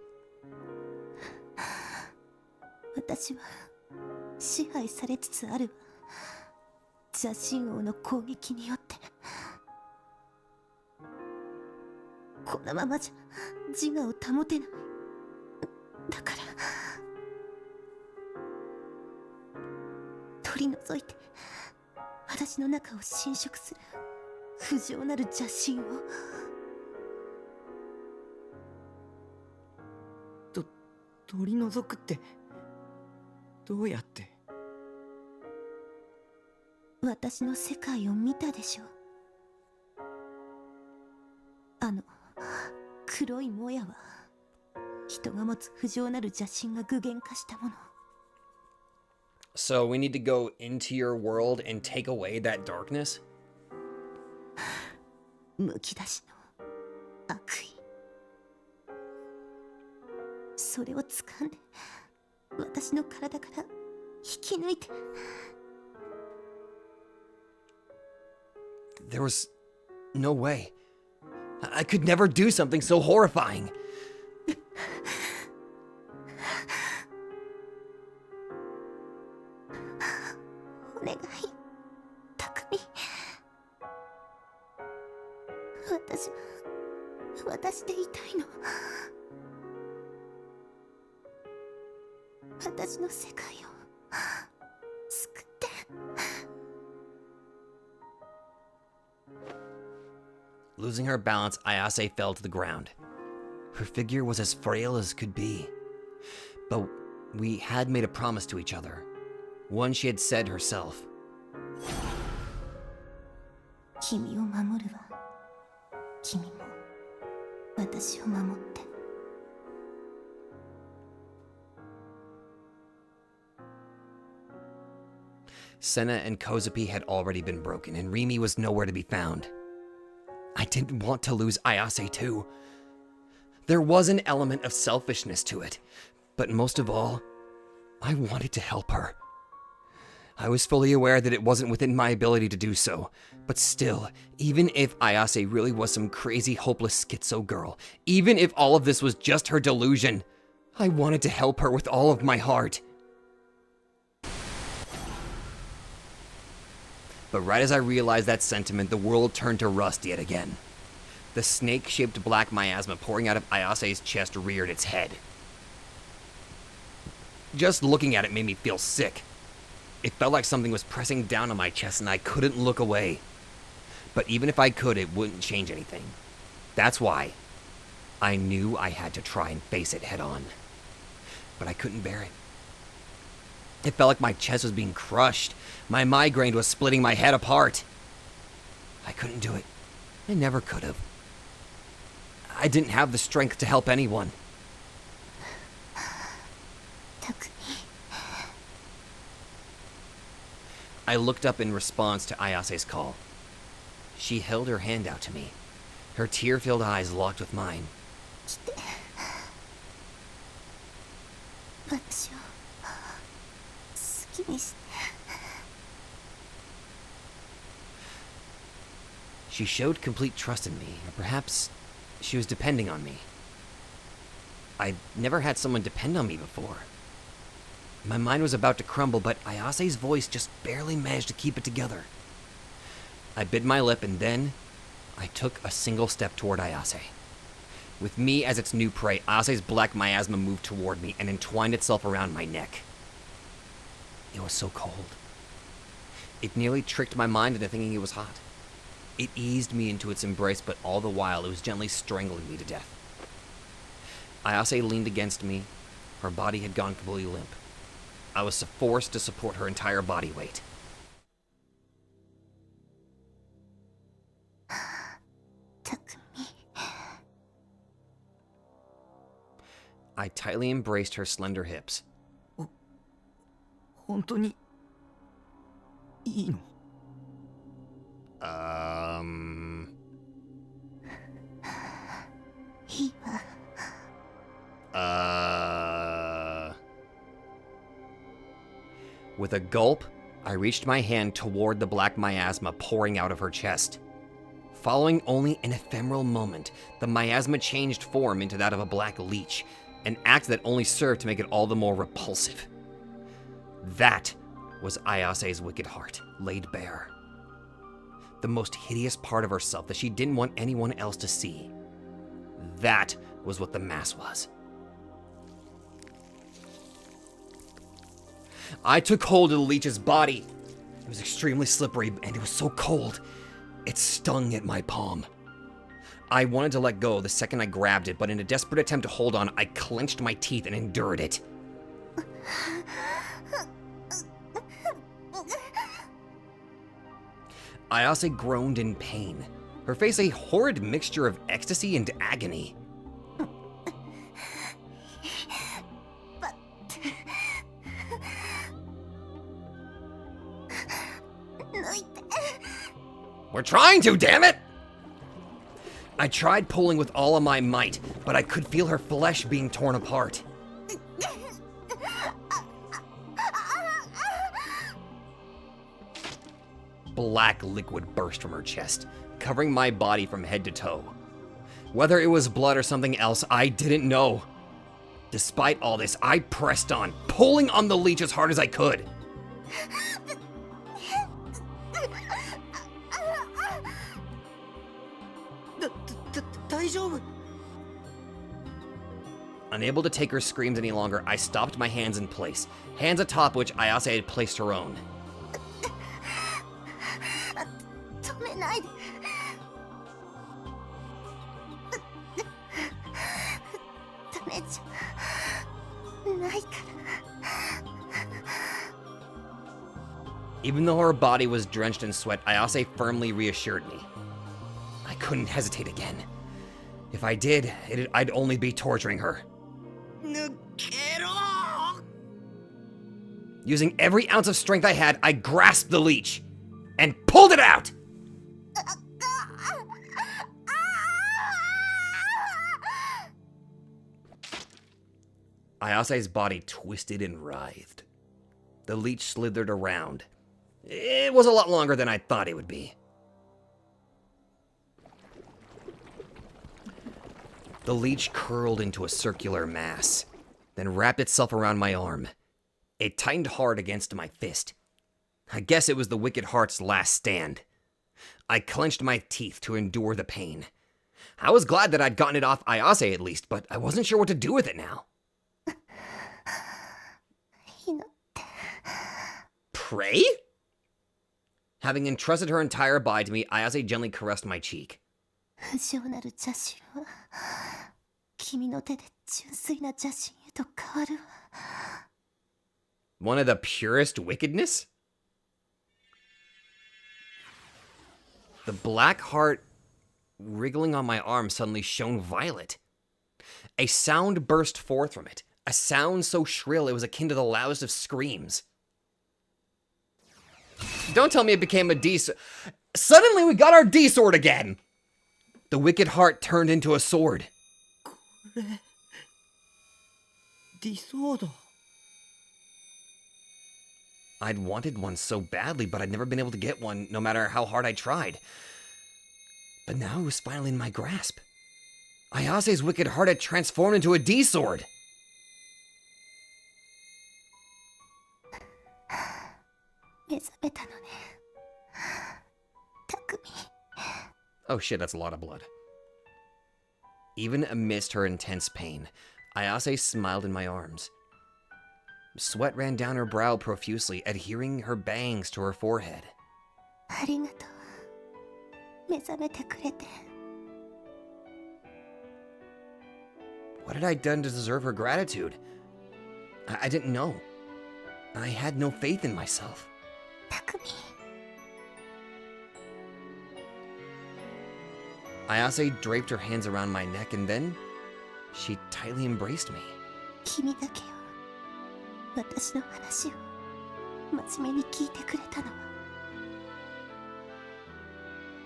私は支配されつつあるわ。邪神王の攻撃によって。このままじゃ自我を保てない。だから取り除いて私の中を侵食する不浄なる邪神を。
取り除くってどうやって？
私の世界を見たでしょ。あの黒いもやは人が持つ不浄なる邪神が具現化したもの。
So we need to go into your world and take away that darkness?
むき出しの悪意。それを掴んで私の体から引き抜いて。
There was no way. I could never do something so horrifying.
お願い、匠。私でいたいの。私の世界を救って。
Losing her balance, Ayase fell to the ground. Her figure was as frail as could be. But we had made a promise to each other. One she had said herself.
君を守るわ。君も私を守って。
Senna and Kozupi had already been broken, and Rimi was nowhere to be found. I didn't want to lose Ayase too. There was an element of selfishness to it, but most of all, I wanted to help her. I was fully aware that it wasn't within my ability to do so, but still, even if Ayase really was some crazy, hopeless schizo girl, even if all of this was just her delusion, I wanted to help her with all of my heart. But right as I realized that sentiment, the world turned to rust yet again. The snake-shaped black miasma pouring out of Ayase's chest reared its head. Just looking at it made me feel sick. It felt like something was pressing down on my chest and I couldn't look away. But even if I could, it wouldn't change anything. That's why I knew I had to try and face it head on. But I couldn't bear it. It felt like my chest was being crushed. My migraine was splitting my head apart. I couldn't do it. I never could have. I didn't have the strength to help anyone. I looked up in response to Ayase's call. She held her hand out to me. Her tear-filled eyes locked with mine. She showed complete trust in me, or perhaps she was depending on me. I'd never had someone depend on me before. My mind was about to crumble, but Ayase's voice just barely managed to keep it together. I bit my lip, and then I took a single step toward Ayase. With me as its new prey, Ayase's black miasma moved toward me and entwined itself around my neck. It was so cold. It nearly tricked my mind into thinking it was hot. It eased me into its embrace, but all the while it was gently strangling me to death. Ayase leaned against me. Her body had gone completely limp. I was forced to support her entire body weight. I tightly embraced her slender hips.
本当にいいの?
With a gulp, I reached my hand toward the black miasma pouring out of her chest. Following only an ephemeral moment, the miasma changed form into that of a black leech, an act that only served to make it all the more repulsive. That was Ayase's wicked heart, laid bare. The most hideous part of herself that she didn't want anyone else to see. That was what the mass was. I took hold of the leech's body. It was extremely slippery, and it was so cold. It stung at my palm. I wanted to let go the second I grabbed it, but in a desperate attempt to hold on, I clenched my teeth and endured it. Ayase groaned in pain, her face a horrid mixture of ecstasy and agony. We're trying to, damn it! I tried pulling with all of my might, but I could feel her flesh being torn apart. Black liquid burst from her chest, covering my body from head to toe. Whether it was blood or something else, I didn't know. Despite all this, I pressed on, pulling on the leech as hard as I could. Unable to take her screams any longer, I stopped my hands in place, hands atop which Ayase had placed her own. Even though her body was drenched in sweat, Ayase firmly reassured me. I couldn't hesitate again. If I did, I'd only be torturing her. Using every ounce of strength I had, I grasped the leech and pulled it out! Ayase's body twisted and writhed. The leech slithered around. It was a lot longer than I thought it would be. The leech curled into a circular mass, then wrapped itself around my arm. It tightened hard against my fist. I guess it was the wicked heart's last stand. I clenched my teeth to endure the pain. I was glad that I'd gotten it off Ayase at least, but I wasn't sure what to do with it now. Prey? Having entrusted her entire body to me, Ayase gently caressed my cheek.
不浄なる邪神は君の手で純粋な邪神へと変わるわ。
One of the purest wickedness? The black heart wriggling on my arm suddenly shone violet. A sound burst forth from it, a sound so shrill it was akin to the loudest of screams. Don't tell me it became a D-sword. Suddenly we got our D-sword again! The wicked heart turned into a sword.
ディソード。
I'd wanted one so badly, but I'd never been able to get one, no matter how hard I tried. But now it was finally in my grasp. Ayase's wicked heart had transformed into a D-sword.
目覚めたのね。匠。
Oh shit, that's a lot of blood. Even amidst her intense pain, Ayase smiled in my arms. Sweat ran down her brow profusely, adhering her bangs to her forehead.
ありがとう。目覚めてくれて。
What had I done to deserve her gratitude? I didn't know. I had no faith in myself.
匠。
Ayase draped her hands around my neck and then she tightly embraced me.
君だけよ。私の話を真面目に聞いてくれたのは。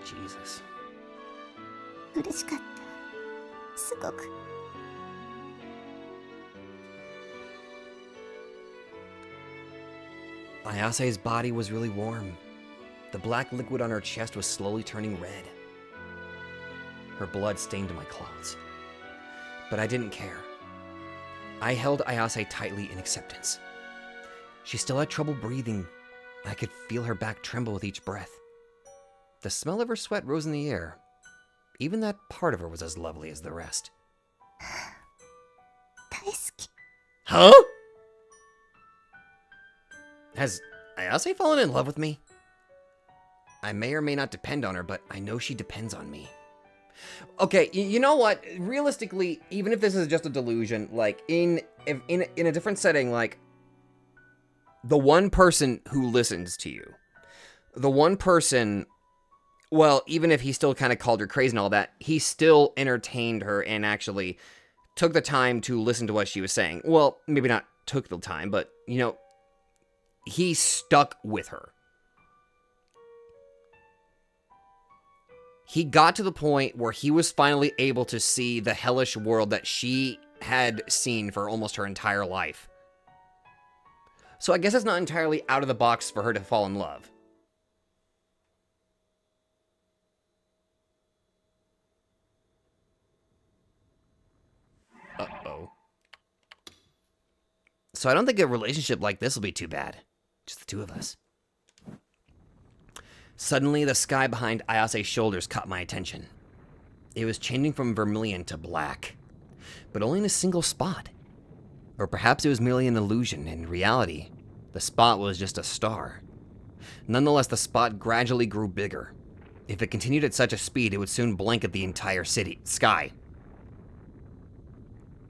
Jesus.
嬉しかった。すごく。
Ayase's body was really warm. The black liquid on her chest was slowly turning red. Her blood stained my clothes. But I didn't care. I held Ayase tightly in acceptance. She still had trouble breathing. I could feel her back tremble with each breath. The smell of her sweat rose in the air. Even that part of her was as lovely as the rest.
大好き。
Huh? Has Ayase fallen in love with me? I may or may not depend on her, but I know she depends on me. Okay, you know what? Realistically, even if this is just a delusion, like in a different setting, like the one person who listens to you, the one person, well, even if he still kind of called her crazy and all that, he still entertained her and actually took the time to listen to what she was saying. Well, maybe not took the time, but you know, he stuck with her. He got to the point where he was finally able to see the hellish world that she had seen for almost her entire life. So I guess it's not entirely out of the box for her to fall in love. Uh-oh. So I don't think a relationship like this will be too bad. Just the two of us. Suddenly, the sky behind Ayase's shoulders caught my attention. It was changing from vermilion to black, but only in a single spot. Or perhaps it was merely an illusion. In reality, the spot was just a star. Nonetheless, the spot gradually grew bigger. If it continued at such a speed, it would soon blanket the entire sky.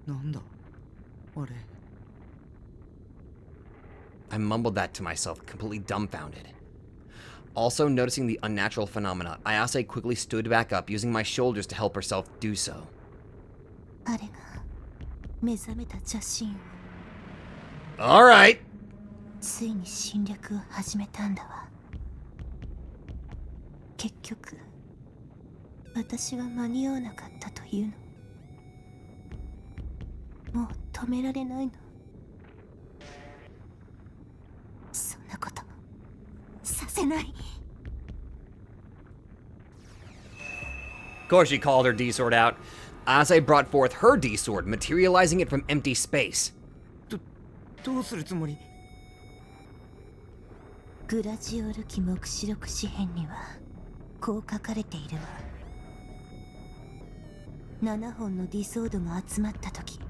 なんだあれ。
I mumbled that to myself, completely dumbfounded. Also noticing the unnatural phenomena, Ayase quickly stood back up, using my shoulders to help herself do so.
あれが目覚めた邪神を。
Alright!
ついに侵略を始めたんだわ。結局私は間に合わなかったというの。もう止められないの。そんなことさせない。
Of course, she called her D-sword out. Ayase brought forth her D-sword, materializing it from empty space.
どうするつもり。
グラジオール記目視録紙幣にはこう書かれているわ。7本のディソードが集まった時、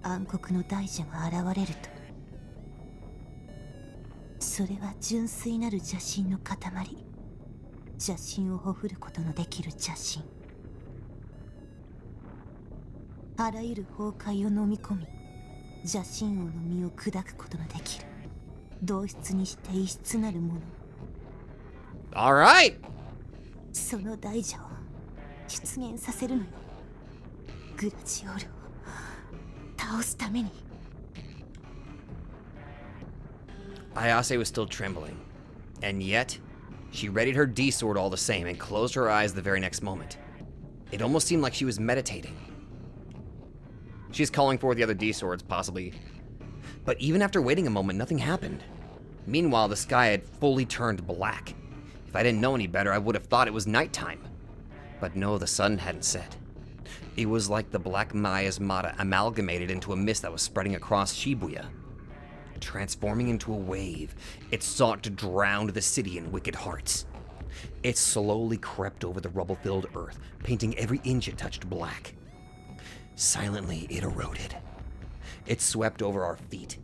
暗黒の大蛇が現れると。それは純粋なる邪神の塊。邪神をほふることのできる邪神。あらゆる崩壊を飲み込み、邪神王の身を砕くことのできる同質にして異質なるもの。
Alright!
その大蛇を出現させるのよ。グラジオールを倒すために。
Ayase was still trembling, and yet she readied her D-sword all the same and closed her eyes the very next moment. It almost seemed like she was meditating. She's calling forth the other D-swords, possibly. But even after waiting a moment, nothing happened. Meanwhile, the sky had fully turned black. If I didn't know any better, I would have thought it was nighttime. But no, the sun hadn't set. It was like the Black Miasmata amalgamated into a mist that was spreading across Shibuya. Transforming into a wave, it sought to drown the city in wicked hearts. It slowly crept over the rubble-filled earth, painting every inch it touched black. Silently, it eroded. It swept over our feet.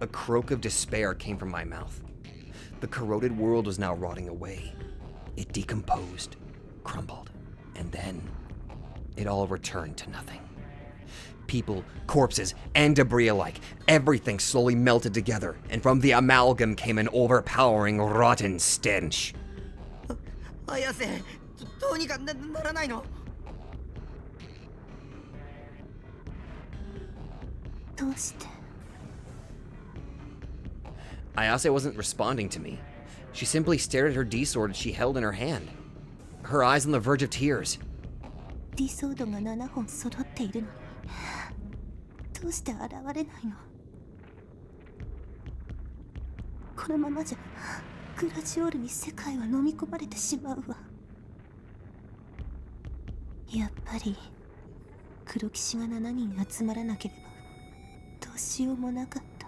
A croak of despair came from my mouth. The corroded world was now rotting away. It decomposed, crumbled, and then it all returned to nothing. People, corpses, and debris alike, everything slowly melted together, and from the amalgam came an overpowering, rotten stench.
綾瀬、どうにかならないの？
どうして？
Ayase wasn't responding to me. She simply stared at her D-sword she held in her hand, her eyes on the verge of tears.
ディソードが7本揃っているのに、どうして現れないの？このままじゃグラジオールに世界は飲み込まれてしまうわ。やっぱり黒騎士が7人集まらなければどうしようもなかった。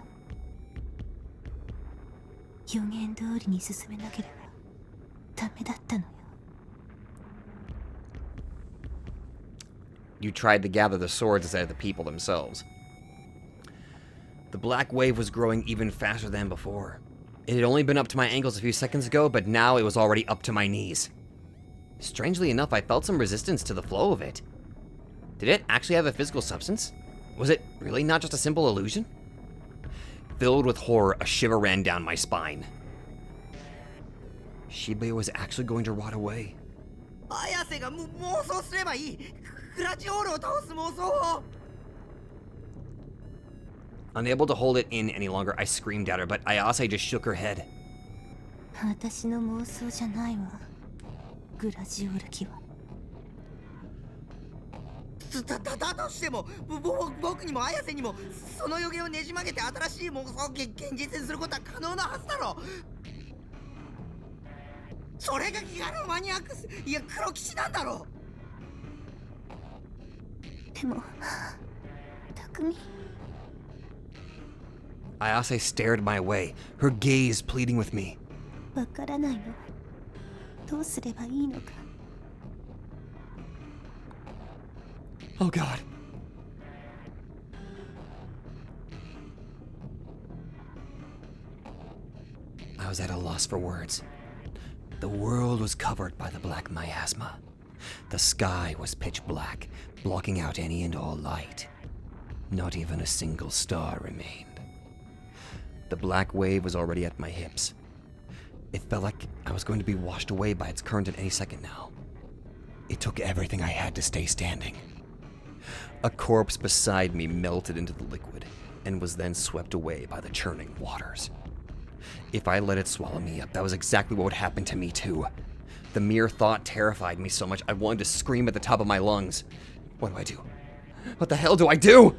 予言通りに進めなければダメだったのよ。
You tried to gather the swords instead of the people themselves. The black wave was growing even faster than before. It had only been up to my ankles a few seconds ago, but now it was already up to my knees. Strangely enough, I felt some resistance to the flow of it. Did it actually have a physical substance? Was it really not just a simple illusion? Filled with horror, a shiver ran down my spine. Shibuya was actually going to rot away.
綾瀬が妄想すればいい。グラジオールを倒す妄想を。
Unable to hold it in any longer, I screamed at her, but Ayase just shook her head.
私の妄想じゃないわ。グラジオール機は。
だとしても、僕にも綾瀬にもその予言をねじ曲げて新しい妄想を現実にすることは可能なはずだろ。それがギガのマニアックス、いや黒騎士なんだろ。
でも、匠。
Ayase stared my way, her gaze pleading with me.
わからないの。どうすればいいのか。
Oh God. I was at a loss for words. The world was covered by the black miasma. The sky was pitch black, blocking out any and all light. Not even a single star remained. The black wave was already at my hips. It felt like I was going to be washed away by its current at any second now. It took everything I had to stay standing. A corpse beside me melted into the liquid and was then swept away by the churning waters. If I let it swallow me up, that was exactly what would happen to me too. The mere thought terrified me so much I wanted to scream at the top of my lungs. What do I do? What the hell do I do?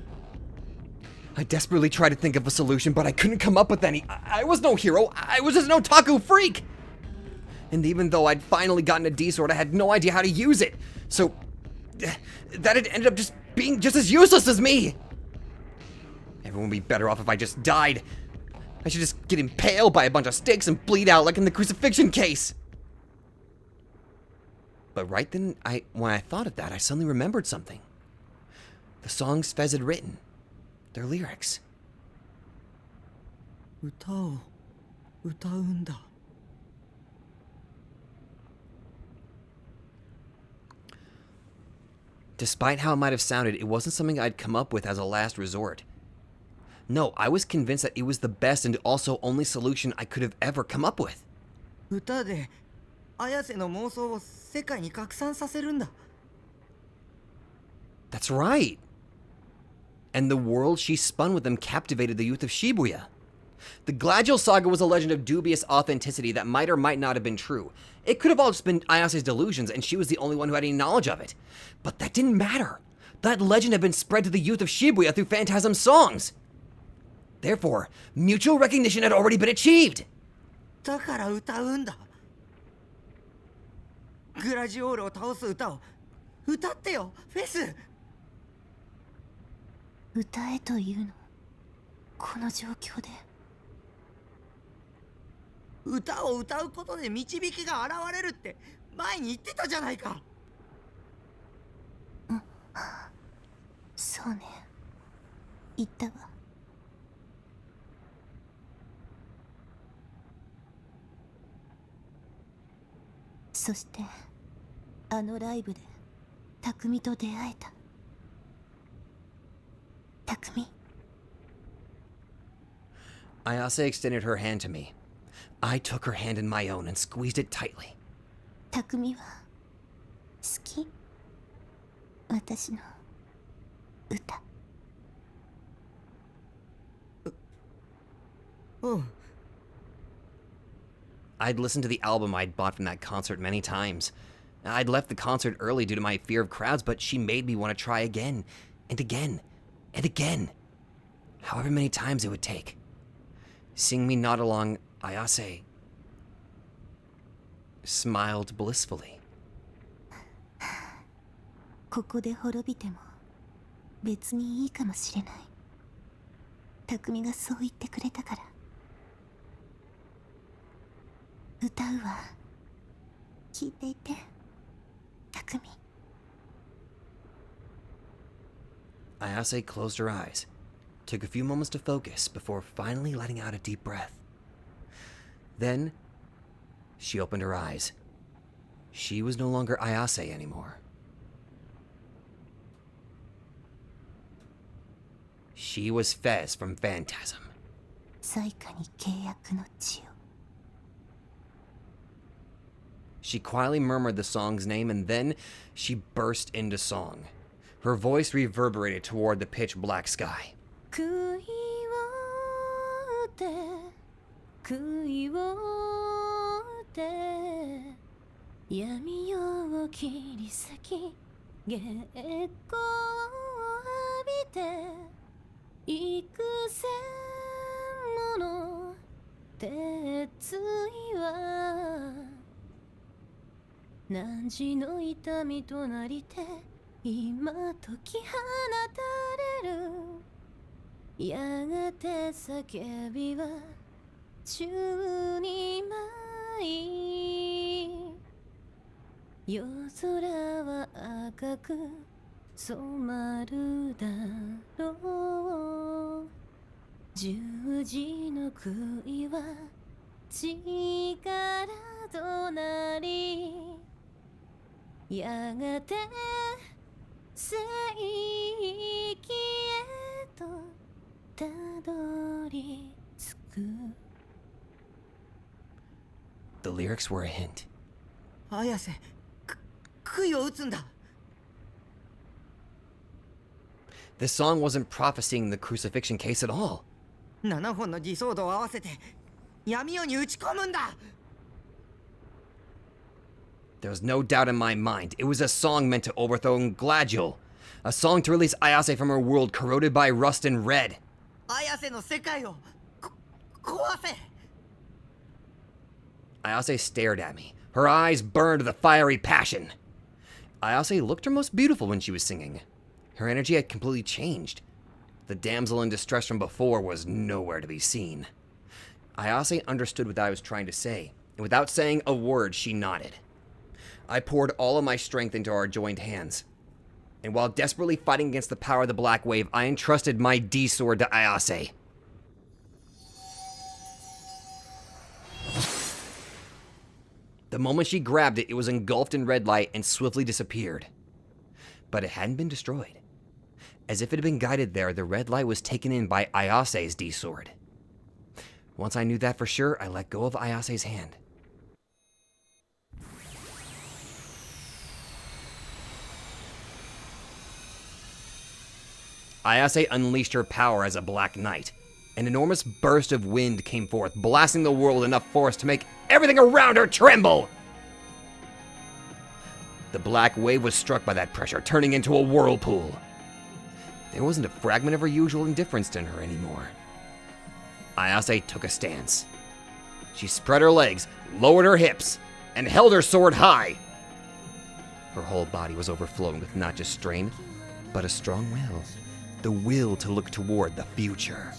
I desperately tried to think of a solution, but I couldn't come up with any. I was no hero. I was just an otaku freak. And even though I'd finally gotten a D-sword, I had no idea how to use it. So that it ended up just being just as useless as me. Everyone would be better off if I just died. I should just get impaled by a bunch of sticks and bleed out like in the crucifixion case. But right then, when I thought of that, I suddenly remembered something. The songs Fez had written. Their lyrics.
歌を歌うんだ。
Despite how it might have sounded, it wasn't something I'd come up with as a last resort. No, I was convinced that it was the best and also only solution I could have ever come up with.
歌で綾瀬の妄想を世界に拡散させるんだ。
That's right. And the world she spun with them captivated the youth of Shibuya. The Gladule saga was a legend of dubious authenticity that might or might not have been true. It could have all just been Ayase's delusions, and she was the only one who had any knowledge of it. But that didn't matter. That legend had been spread to the youth of Shibuya through Phantasm's songs. Therefore, mutual recognition had already been achieved.
だから歌うんだ。グラジオールを倒す歌を歌ってよ、フェス。
歌えというの、この状況で。
歌を歌うことで導きが現れるって前に言ってたじゃないか。
そうね、言ったわ。そしてあのライブで匠と出会えた。匠。
Ayase extended her hand to me. I took her hand in my own and squeezed it tightly.
匠は好き？私の歌。
うん。
I'd listened to the album I'd bought from that concert many times. I'd left the concert early due to my fear of crowds, but she made me want to try again, and again, and again. However many times it would take. Seeing me nod along, Ayase smiled blissfully.
ここで滅びても別にいいかもしれない。匠がそう言ってくれたから。歌うわ。聞いていて、匠。
Ayase closed her eyes, took a few moments to focus before finally letting out a deep breath. Then, she opened her eyes. She was no longer Ayase anymore. She was Fez from Phantasm.
最下に契約の地を。
She quietly murmured the song's name, and then she burst into song. Her voice reverberated toward the pitch black sky.
杭を打って杭を打って闇夜を切り裂き月光を浴びて幾千もの鉄意は汝の痛みとなりて今解き放たれるやがて叫びは宙に舞い夜空は赤く染まるだろう十字の杭は力となりやがて聖域へとたどり着く
The lyrics were a hint.
綾瀬、杭を打つんだ。
This song wasn't prophesying the crucifixion case at all.
7本の偽装度を合わせて闇夜に打ち込むんだ。
There was no doubt in my mind. It was a song meant to overthrow Gladule. A song to release Ayase from her world corroded by rust and red.
綾瀬の世界を壊せ。
Ayase stared at me. Her eyes burned with a fiery passion. Ayase looked her most beautiful when she was singing. Her energy had completely changed. The damsel in distress from before was nowhere to be seen. Ayase understood what I was trying to say, and without saying a word, she nodded. I poured all of my strength into our joined hands. And while desperately fighting against the power of the Black Wave, I entrusted my D-sword to Ayase. The moment she grabbed it, it was engulfed in red light and swiftly disappeared. But it hadn't been destroyed. As if it had been guided there, the red light was taken in by Ayase's D-sword. Once I knew that for sure, I let go of Ayase's hand. Ayase unleashed her power as a Black Knight. An enormous burst of wind came forth, blasting the world with enough force to make everything around her tremble. The black wave was struck by that pressure, turning into a whirlpool. There wasn't a fragment of her usual indifference in her anymore. Ayase took a stance. She spread her legs, lowered her hips, and held her sword high. Her whole body was overflowing with not just strain, but a strong will. The will to look toward the future.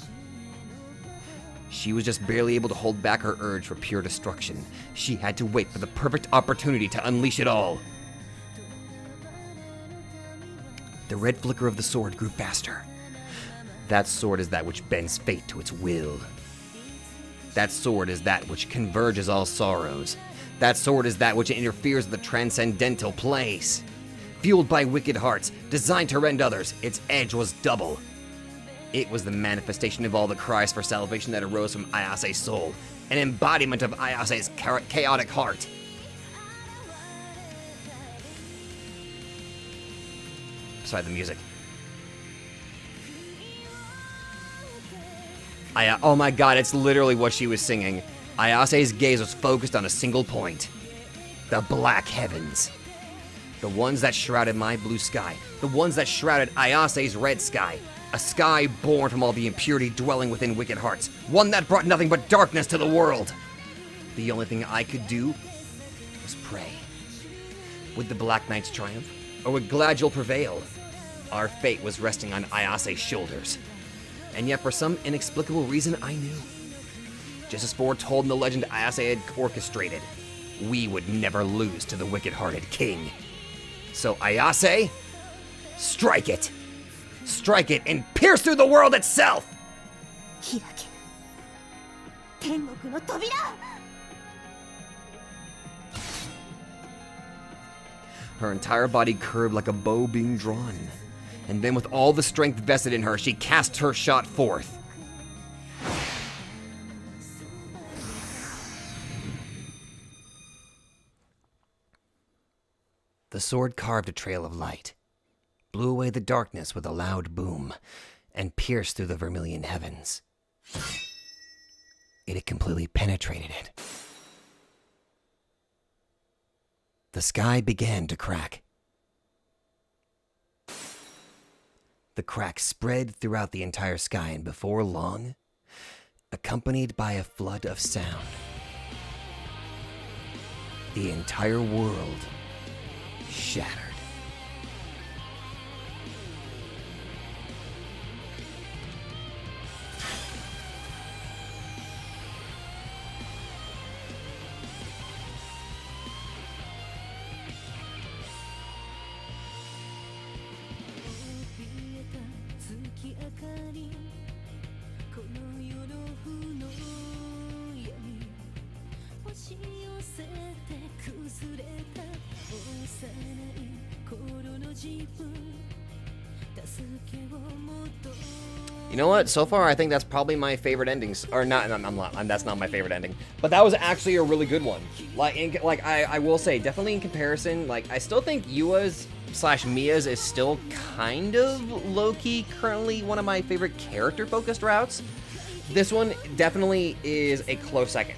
She was just barely able to hold back her urge for pure destruction. She had to wait for the perfect opportunity to unleash it all. The red flicker of the sword grew faster. That sword is that which bends fate to its will. That sword is that which converges all sorrows. That sword is that which interferes with the transcendental place. Fueled by wicked hearts, designed to rend others, its edge was double. It was the manifestation of all the cries for salvation that arose from Ayase's soul, an embodiment of Ayase's chaotic heart. Sorry, the music. Oh my god, it's literally what she was singing. Ayase's gaze was focused on a single point. The black heavens. The ones that shrouded my blue sky. The ones that shrouded Ayase's red sky. A sky born from all the impurity dwelling within wicked hearts. One that brought nothing but darkness to the world. The only thing I could do was pray. Would the Black Knights triumph? Or would Gladule prevail? Our fate was resting on Ayase's shoulders. And yet for some inexplicable reason I knew. Just as foretold in the legend Ayase had orchestrated, we would never lose to the wicked-hearted king. So Ayase, strike it! Strike it and pierce through the world itself!
開け天国の扉
Her entire body curved like a bow being drawn. And then with all the strength vested in her, she cast her shot forth. The sword carved a trail of light, blew away the darkness with a loud boom, and pierced through the vermilion heavens. It had completely penetrated it. The sky began to crack. The crack spread throughout the entire sky, and before long, accompanied by a flood of sound, the entire world shattered. You know what? So far, I think that's probably my favorite endings. Or not, that's not my favorite ending. But that was actually a really good one. I will say, definitely in comparison, like, I still think Yua's / Mia's is still kind of low-key currently one of my favorite character-focused routes. This one definitely is a close second.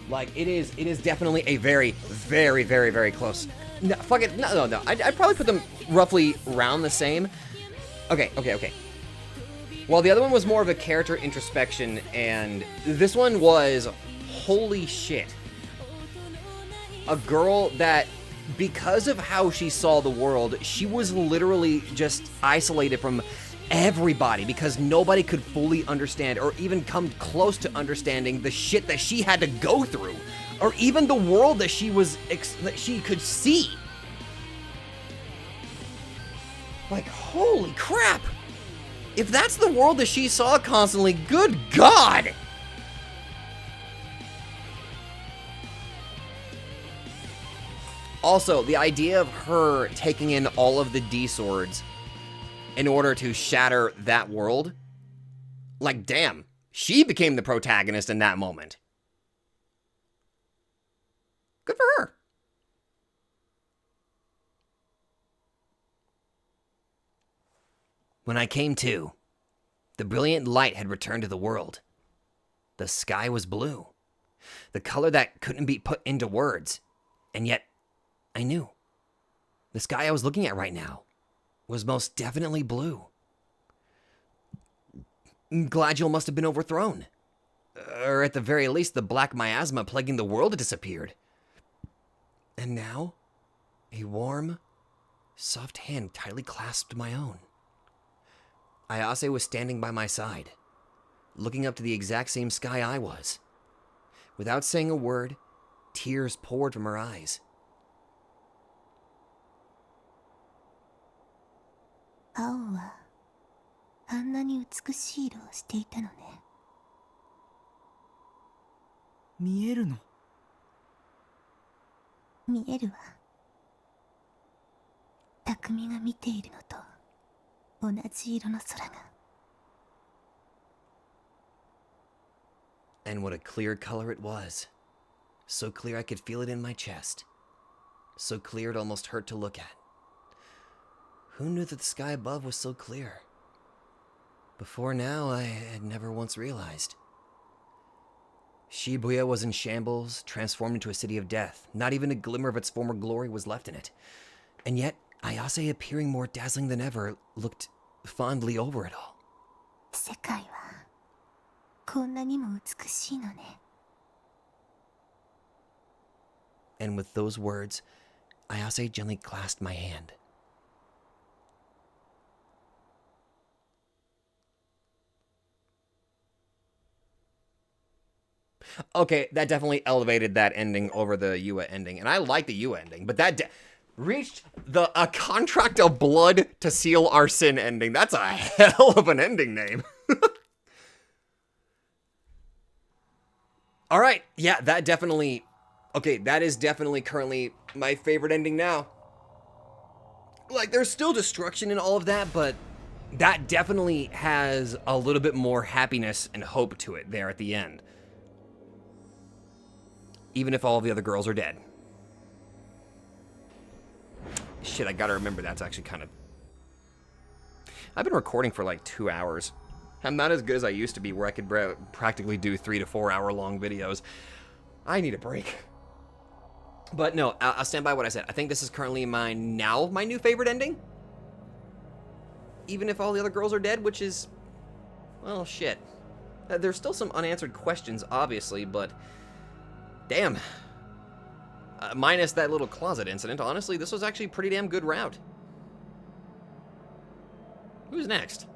Like, it is definitely a very, very, very, very close. No, fuck it, no. I'd probably put them roughly around the same. Okay. Well, the other one was more of a character introspection, and this one was, holy shit. A girl that, because of how she saw the world, she was literally just isolated from everybody because nobody could fully understand or even come close to understanding the shit that she had to go through, or even the world that that she could see. Like, holy crap! If that's the world that she saw constantly, good God! Also, the idea of her taking in all of the D swords in order to shatter that world, like, damn, she became the protagonist in that moment. Good for her. When I came to, the brilliant light had returned to the world. The sky was blue, the color that couldn't be put into words, and yet I knew. The sky I was looking at right now was most definitely blue. Gladule must have been overthrown. Or at the very least, the black miasma plaguing the world had disappeared. And now, a warm, soft hand tightly clasped my own. Ayase was standing by my side, looking up to the exact same sky I was. Without saying a word, tears poured from her eyes.
青はあんなに美しい色をしていたのね。
見えるの？
見えるわ。匠が見ているのと同じ色の空が。
And what a clear color it was. So clear I could feel it in my chest. So clear it almost hurt to look at. Who knew that the sky above was so clear? Before now, I had never once realized. Shibuya was in shambles, transformed into a city of death. Not even a glimmer of its former glory was left in it. And yet, Ayase, appearing more dazzling than ever, looked fondly over it all.
世界はこんなにも美しいのね。
And with those words, Ayase gently clasped my hand. Okay, that definitely elevated that ending over the Yua ending. And I like the Yua ending, but that reached a contract of blood to seal our sin ending. That's a hell of an ending name. All right, yeah, that definitely... Okay, that is definitely currently my favorite ending now. Like, there's still destruction in all of that, but that definitely has a little bit more happiness and hope to it there at the end. Even if all of the other girls are dead. Shit, I gotta remember that's actually kind of... I've been recording for like 2 hours. I'm not as good as I used to be, where I could practically do 3 to 4 hour long videos. I need a break. But no, I'll stand by what I said. I think this is currently my new favorite ending. Even if all the other girls are dead, which is... Well, shit. There's still some unanswered questions, obviously, but... Damn. Minus that little closet incident, honestly, this was actually a pretty damn good route. Who's next?